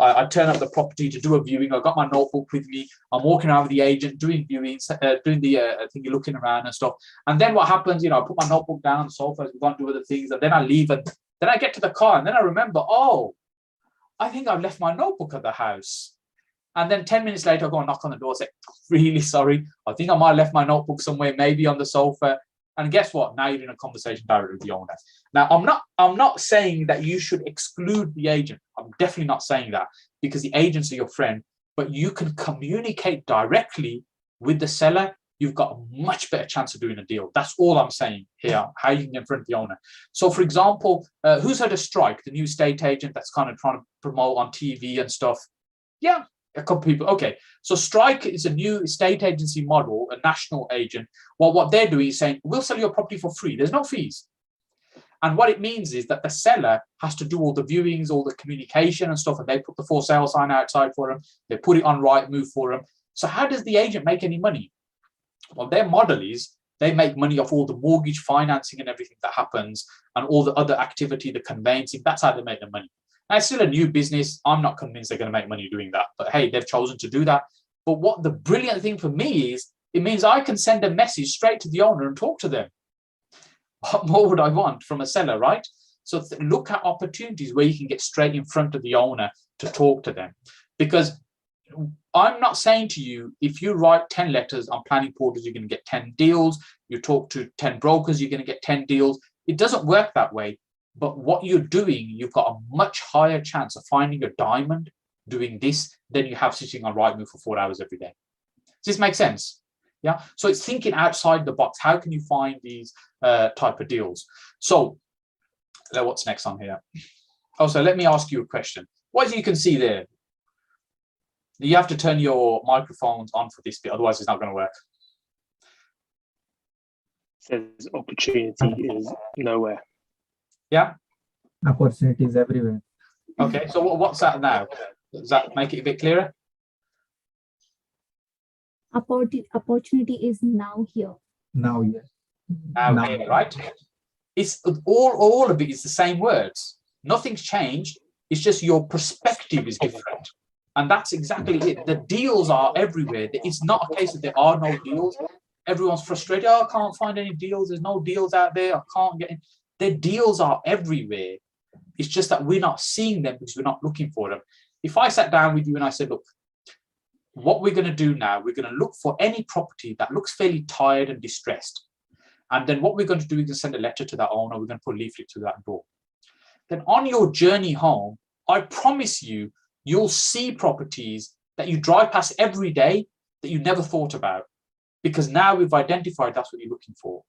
I turn up the property to do a viewing. I've got my notebook with me. I'm walking around with the agent, doing viewings, doing the thing, you're looking around and stuff. And then what happens, I put my notebook down on the sofa, we go and do other things, and then I leave, and then I get to the car, and then I remember, oh, I think I've left my notebook at the house. And then 10 minutes later, I go and knock on the door and say, really sorry, I think I might have left my notebook somewhere, maybe on the sofa. And guess what? Now you're in a conversation directly with the owner. Now, I'm not saying that you should exclude the agent. I'm definitely not saying that, because the agents are your friend, but you can communicate directly with the seller. You've got a much better chance of doing a deal. That's all I'm saying here, how you can get in front of the owner. So, for example, who's heard of Strike, the new estate agent that's kind of trying to promote on TV and stuff? Yeah. A couple people. Okay, so Strike is a new estate agency model, a national agent. Well, what they're doing is saying, we'll sell your property for free. There's no fees. And what it means is that the seller has to do all the viewings, all the communication and stuff, and they put the for sale sign outside for them. They put it on Rightmove for them. So how does the agent make any money? Well, their model is they make money off all the mortgage financing and everything that happens and all the other activity, the conveyancing. That's how they make the money. Now, it's still a new business. I'm not convinced they're going to make money doing that. But hey, they've chosen to do that. But what the brilliant thing for me is, it means I can send a message straight to the owner and talk to them. What more would I want from a seller, right? So look at opportunities where you can get straight in front of the owner to talk to them. Because I'm not saying to you, if you write 10 letters on planning portals, you're going to get 10 deals. You talk to 10 brokers, you're going to get 10 deals. It doesn't work that way. But what you're doing, you've got a much higher chance of finding a diamond doing this than you have sitting on Rightmove for 4 hours every day. Does this make sense? Yeah. So it's thinking outside the box. How can you find these type of deals? So what's next on here? Also, let me ask you a question. What you can see there, you have to turn your microphones on for this bit, otherwise it's not going to work. Says opportunity is nowhere. Yeah. Opportunities everywhere. Okay. So what's that now? Does that make it a bit clearer? Opportunity is now here. Now, yes. Now here, right? It's all of it is the same words. Nothing's changed. It's just your perspective is different. And that's exactly it. The deals are everywhere. It's not a case that there are no deals. Everyone's frustrated. Oh, I can't find any deals. There's no deals out there. I can't get in. The deals are everywhere. It's just that we're not seeing them because we're not looking for them. If I sat down with you and I said, look, what we're going to do now, we're going to look for any property that looks fairly tired and distressed. And then what we're going to do is send a letter to that owner. We're going to put a leaflet to that door. Then on your journey home, I promise you, you'll see properties that you drive past every day that you never thought about. Because now we've identified that's what you're looking for.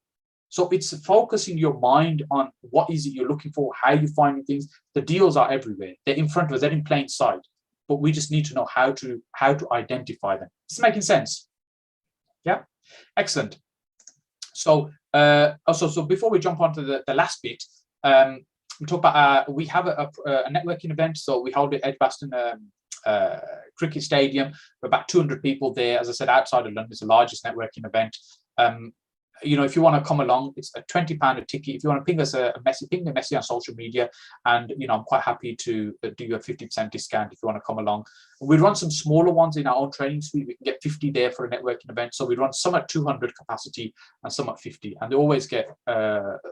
So it's focusing your mind on what is it you're looking for, how you're finding things. The deals are everywhere. They're in front of us, they're in plain sight. But we just need to know how to identify them. Is this making sense? Yeah, excellent. So so before we jump on to the last bit, we talk about we have a networking event. So we hold it at Edgbaston Cricket Stadium. We're about 200 people there. As I said, outside of London, it's the largest networking event. You know, if you want to come along, it's a £20 a ticket. If you want to ping us a message, ping me a message on social media, and you know, I'm quite happy to do you a 50% discount if you want to come along. We run some smaller ones in our own training suite. We can get 50 there for a networking event. So we run some at 200 capacity and some at 50, and they always get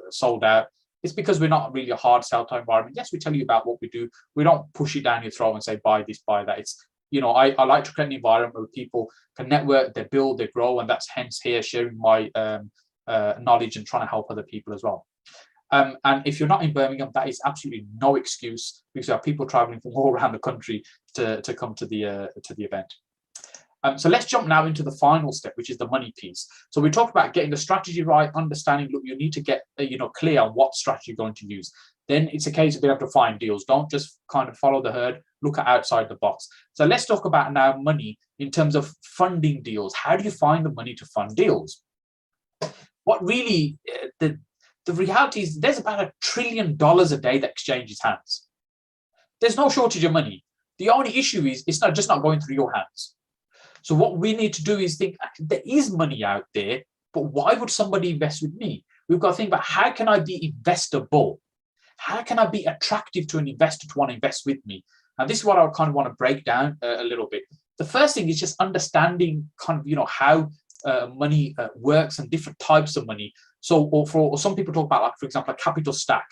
sold out. It's because we're not really a hard sell type environment. Yes, we tell you about what we do. We don't push it down your throat and say buy this, buy that. It's, you know, I like to create an environment where people can network, they build, they grow, and that's hence here sharing my knowledge and trying to help other people as well. And if you're not in Birmingham, that is absolutely no excuse, because there are people traveling from all around the country to come to the event. So let's jump now into the final step, which is the money piece. So we talked about getting the strategy right, understanding, look, you need to get clear on what strategy you're going to use. Then it's a case of being able to find deals. Don't just kind of follow the herd, look at outside the box. So let's talk about now money in terms of funding deals. How do you find the money to fund deals? What really, the reality is there's about $1 trillion a day that exchanges hands. There's no shortage of money. The only issue is it's not just not going through your hands. So what we need to do is think, there is money out there, but why would somebody invest with me? We've got to think about, how can I be investable? How can I be attractive to an investor to want to invest with me? And this is what I kind of want to break down a little bit. The first thing is just understanding kind of, how money works and different types of money. So or some people talk about, like, for example, a capital stack.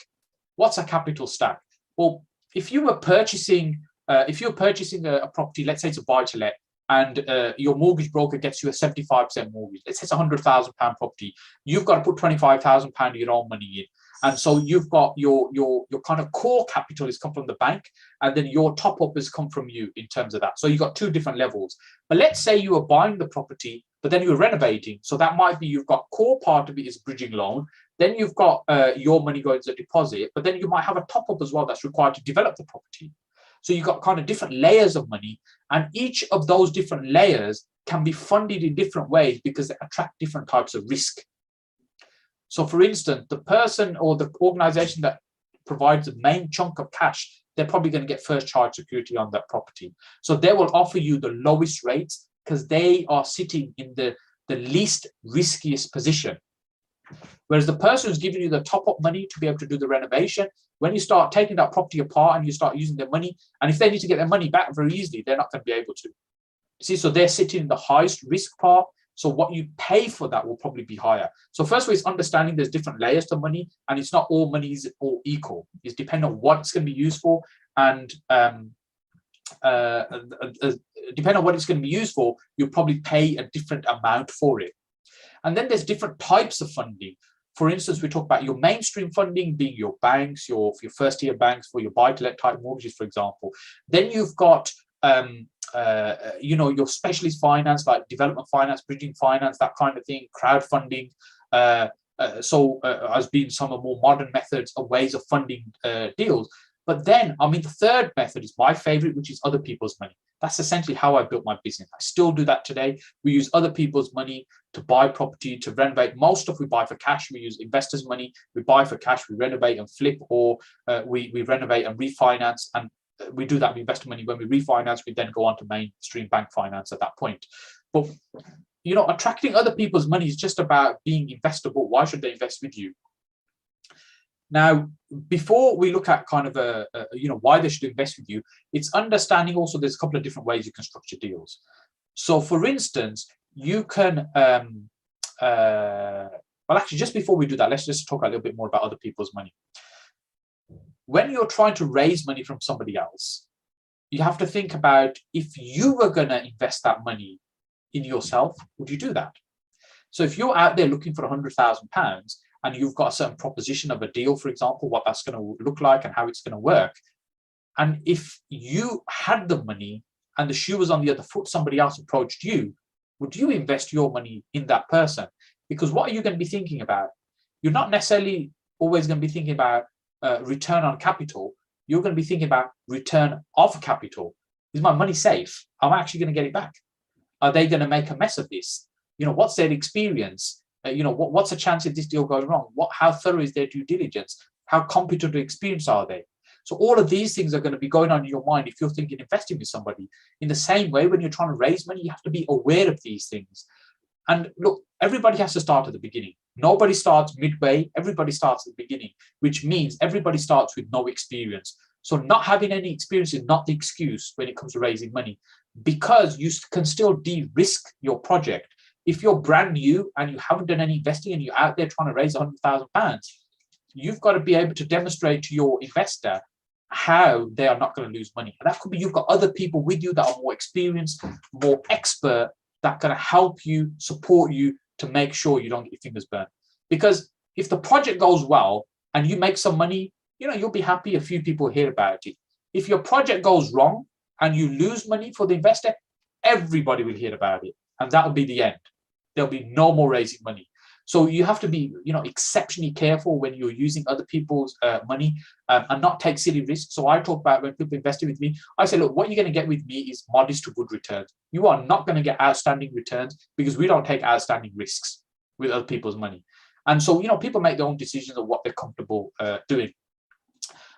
What's a capital stack? Well, if you're purchasing a property, let's say it's a buy-to-let, and your mortgage broker gets you a 75% mortgage. Let's say it's a £100,000 property. You've got to put £25,000 of your own money in. And so you've got your kind of core capital has come from the bank, and then your top up has come from you in terms of that. So you've got two different levels. But let's say you are buying the property, but then you're renovating. So that might be, you've got core part of it is bridging loan. Then you've got your money going as a deposit, but then you might have a top up as well that's required to develop the property. So you've got kind of different layers of money, and each of those different layers can be funded in different ways because they attract different types of risk. So for instance, the person or the organization that provides the main chunk of cash, they're probably going to get first charge security on that property. So they will offer you the lowest rates because they are sitting in the least riskiest position. Whereas the person who's giving you the top-up money to be able to do the renovation, when you start taking that property apart and you start using their money, and if they need to get their money back very easily, they're not going to be able to. See, so they're sitting in the highest risk part. So what you pay for that will probably be higher. So first of all, it's understanding there's different layers to money, and it's not all money is all equal. It's depending on what it's going to be used for, and depending on what it's going to be used for, you'll probably pay a different amount for it. And then there's different types of funding. For instance, we talk about your mainstream funding being your banks, your first-tier banks for your buy-to-let type mortgages, for example. Then you've got your specialist finance like development finance, bridging finance, that kind of thing, crowdfunding. As being some of more modern methods or ways of funding deals. But then, I mean, the third method is my favorite, which is other people's money. That's essentially how I built my business. I still do that today. We use other people's money to buy property, to renovate. Most stuff we buy for cash. We use investors' money. We buy for cash. We renovate and flip, or we renovate and refinance. And we do that with investor money. When we refinance, we then go on to mainstream bank finance at that point. But, attracting other people's money is just about being investable. Why should they invest with you? Now, before we look at kind of why they should invest with you, it's understanding also there's a couple of different ways you can structure deals. So, for instance, you can, actually, just before we do that, let's just talk a little bit more about other people's money. When you're trying to raise money from somebody else, you have to think about if you were going to invest that money in yourself, would you do that? So if you're out there looking for £100,000 and you've got a certain proposition of a deal, for example, what that's going to look like and how it's going to work, and if you had the money and the shoe was on the other foot, somebody else approached you, would you invest your money in that person? Because what are you going to be thinking about? You're not necessarily always going to be thinking about return on capital. You're going to be thinking about return of capital. Is my money safe? Am I actually going to get it back? Are they going to make a mess of this? What's their experience? What's the chance of this deal going wrong? How thorough is their due diligence? How competent or experienced are they? So all of these things are going to be going on in your mind if you're thinking investing with somebody. In the same way, when you're trying to raise money, you have to be aware of these things. And look, everybody has to start at the beginning. Nobody starts midway. Everybody starts at the beginning, which means everybody starts with no experience. So not having any experience is not the excuse when it comes to raising money, because you can still de-risk your project. If you're brand new and you haven't done any investing and you're out there trying to raise £100,000, you've got to be able to demonstrate to your investor how they are not going to lose money. And that could be you've got other people with you that are more experienced, more expert, that can help you, support you to make sure you don't get your fingers burnt. Because if the project goes well and you make some money, you'll be happy. A few people hear about it. If your project goes wrong and you lose money for the investor, everybody will hear about it. And that'll be the end. There'll be no more raising money. So you have to be, exceptionally careful when you're using other people's money and not take silly risks. So I talk about when people investing with me, I say, look, what you're going to get with me is modest to good returns. You are not going to get outstanding returns because we don't take outstanding risks with other people's money. And so, people make their own decisions of what they're comfortable doing.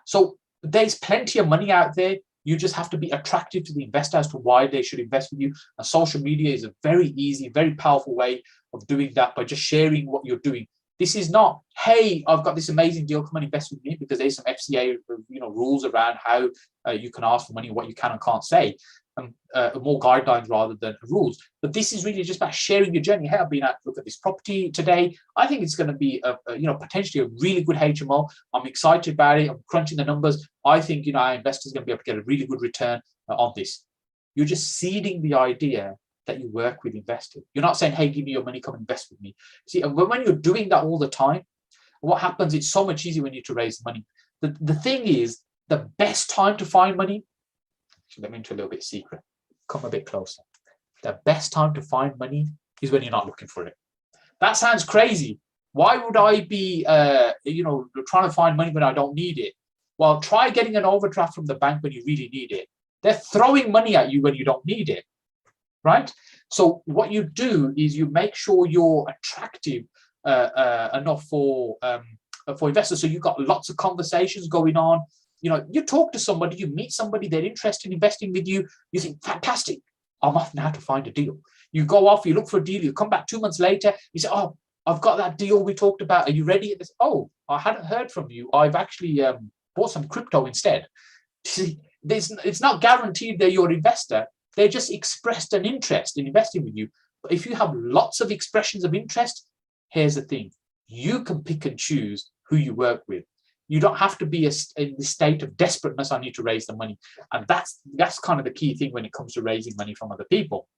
So there's plenty of money out there. You just have to be attractive to the investor as to why they should invest with you. And social media is a very easy, very powerful way of doing that by just sharing what you're doing. This is not, hey, I've got this amazing deal, come and invest with me, because there's some FCA rules around how you can ask for money, what you can and can't say. More guidelines rather than rules. But this is really just about sharing your journey. Hey, I've been out to look at this property today. I think it's going to be potentially a really good HMO. I'm excited about it. I'm crunching the numbers. I think our investors are going to be able to get a really good return on this. You're just seeding the idea that you work with investors. You're not saying, hey, give me your money, come invest with me. See, when you're doing that all the time, what happens? It's so much easier when you need to raise money. The thing is, the best time to find money. Let me into a little bit secret. Come a bit closer. The best time to find money is when you're not looking for it. That sounds crazy. Why would I be, trying to find money when I don't need it? Well, try getting an overdraft from the bank when you really need it. They're throwing money at you when you don't need it, right? So what you do is you make sure you're attractive for investors. So you've got lots of conversations going on. You know, you talk to somebody, you meet somebody, they're interested in investing with you. You think, fantastic, I'm off now to find a deal. You go off, you look for a deal, you come back 2 months later, you say, oh, I've got that deal we talked about. Are you ready? Oh, I hadn't heard from you. I've actually bought some crypto instead. See, it's not guaranteed they're your investor. They just expressed an interest in investing with you. But if you have lots of expressions of interest, here's the thing. You can pick and choose who you work with. You don't have to be in the state of desperateness, I need to raise the money. And that's kind of the key thing when it comes to raising money from other people.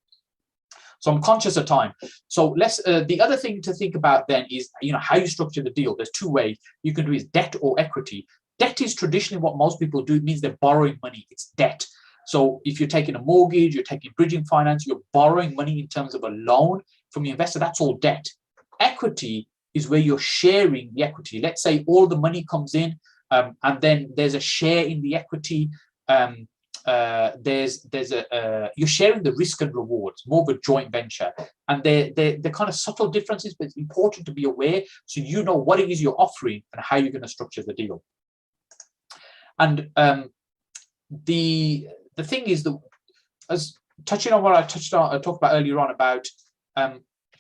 So I'm conscious of time. So the other thing to think about then is, you know, how you structure the deal. There's 2 ways you can do is debt or equity. Debt is traditionally what most people do. It means they're borrowing money. It's debt. So if you're taking a mortgage, you're taking bridging finance, you're borrowing money in terms of a loan from your investor, that's all debt. Equity is where you're sharing the equity. Let's say all the money comes in and then there's a share in the equity. You're sharing the risk and rewards, more of a joint venture. And they're kind of subtle differences, but it's important to be aware so you know what it is you're offering and how you're going to structure the deal. And the thing is that, as touching on what I talked about earlier on about,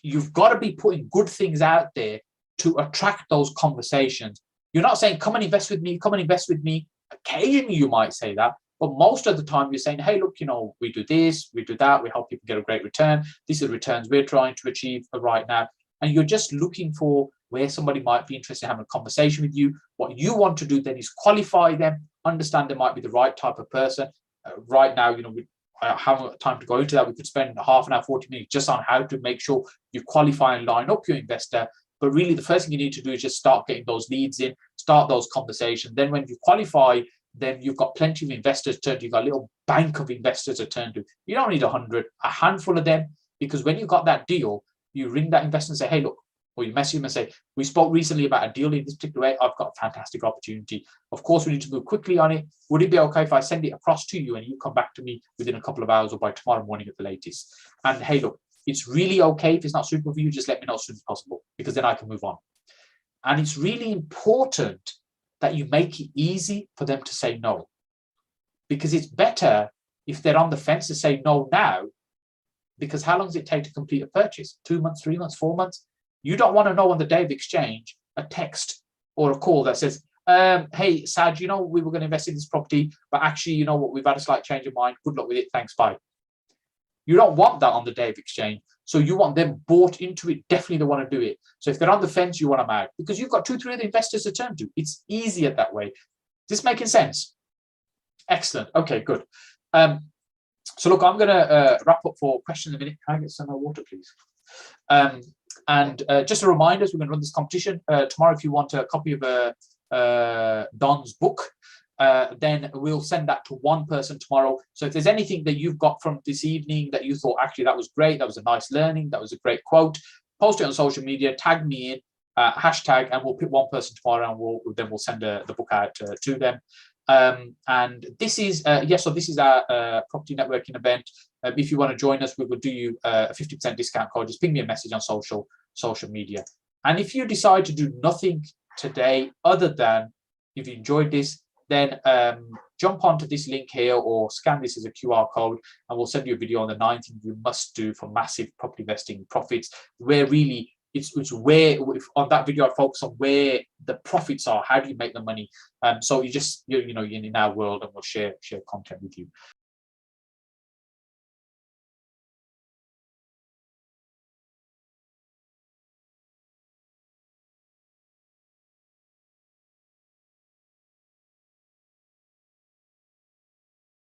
you've got to be putting good things out there to attract those conversations. You're not saying, come and invest with me, come and invest with me. Occasionally you might say that, but most of the time you're saying, hey, look, you know, we do this, we do that, we help people get a great return. These are the returns we're trying to achieve right now. And you're just looking for where somebody might be interested in having a conversation with you. What you want to do then is qualify them, understand they might be the right type of person. Right now, you know, I haven't time to go into that. We could spend half an hour, 40 minutes just on how to make sure you qualify and line up your investor. But really, the first thing you need to do is just start getting those leads in, start those conversations. Then when you qualify, then you've got plenty of investors to turn to. You've got a little bank of investors to turn to. You don't need 100, a handful of them, because when you got that deal, you ring that investor and say, hey, look, or you message him and say, we spoke recently about a deal in this particular way. I've got a fantastic opportunity. Of course, we need to move quickly on it. Would it be okay if I send it across to you and you come back to me within a couple of hours or by tomorrow morning at the latest? And hey, look, it's really okay if it's not suitable for you, just let me know as soon as possible, because then I can move on. And it's really important that you make it easy for them to say no, because it's better if they're on the fence to say no now, because how long does it take to complete a purchase? 2 months, 3 months, 4 months? You don't want to know on the day of exchange a text or a call that says, hey, Saj, you know, we were going to invest in this property, but actually, you know what, we've had a slight change of mind. Good luck with it. Thanks, bye. You don't want that on the day of exchange. So you want them bought into it. Definitely they want to do it. So if they're on the fence, you want them out because you've got 2, 3 other investors to turn to. It's easier that way. Is this making sense? Excellent. Okay, good. So look, I'm going to wrap up for questions in a minute. Can I get some more water, please? And just a reminder, we're going to run this competition tomorrow. If you want a copy of Don's book, then we'll send that to one person tomorrow. So if there's anything that you've got from this evening that you thought, actually, that was great, that was a nice learning, that was a great quote, post it on social media, tag me in, hashtag, and we'll pick one person tomorrow, and we'll send the book out to them. And this is, so this is our property networking event. If you want to join us, we will do you a 50% discount code. Just ping me a message on social media. And if you decide to do nothing today other than, if you enjoyed this, then jump onto this link here or scan this as a QR code, and we'll send you a video on the 9 things you must do for massive property investing profits, where really it's where, on that video I focus on where the profits are, how do you make the money. So you're in our world, and we'll share content with you.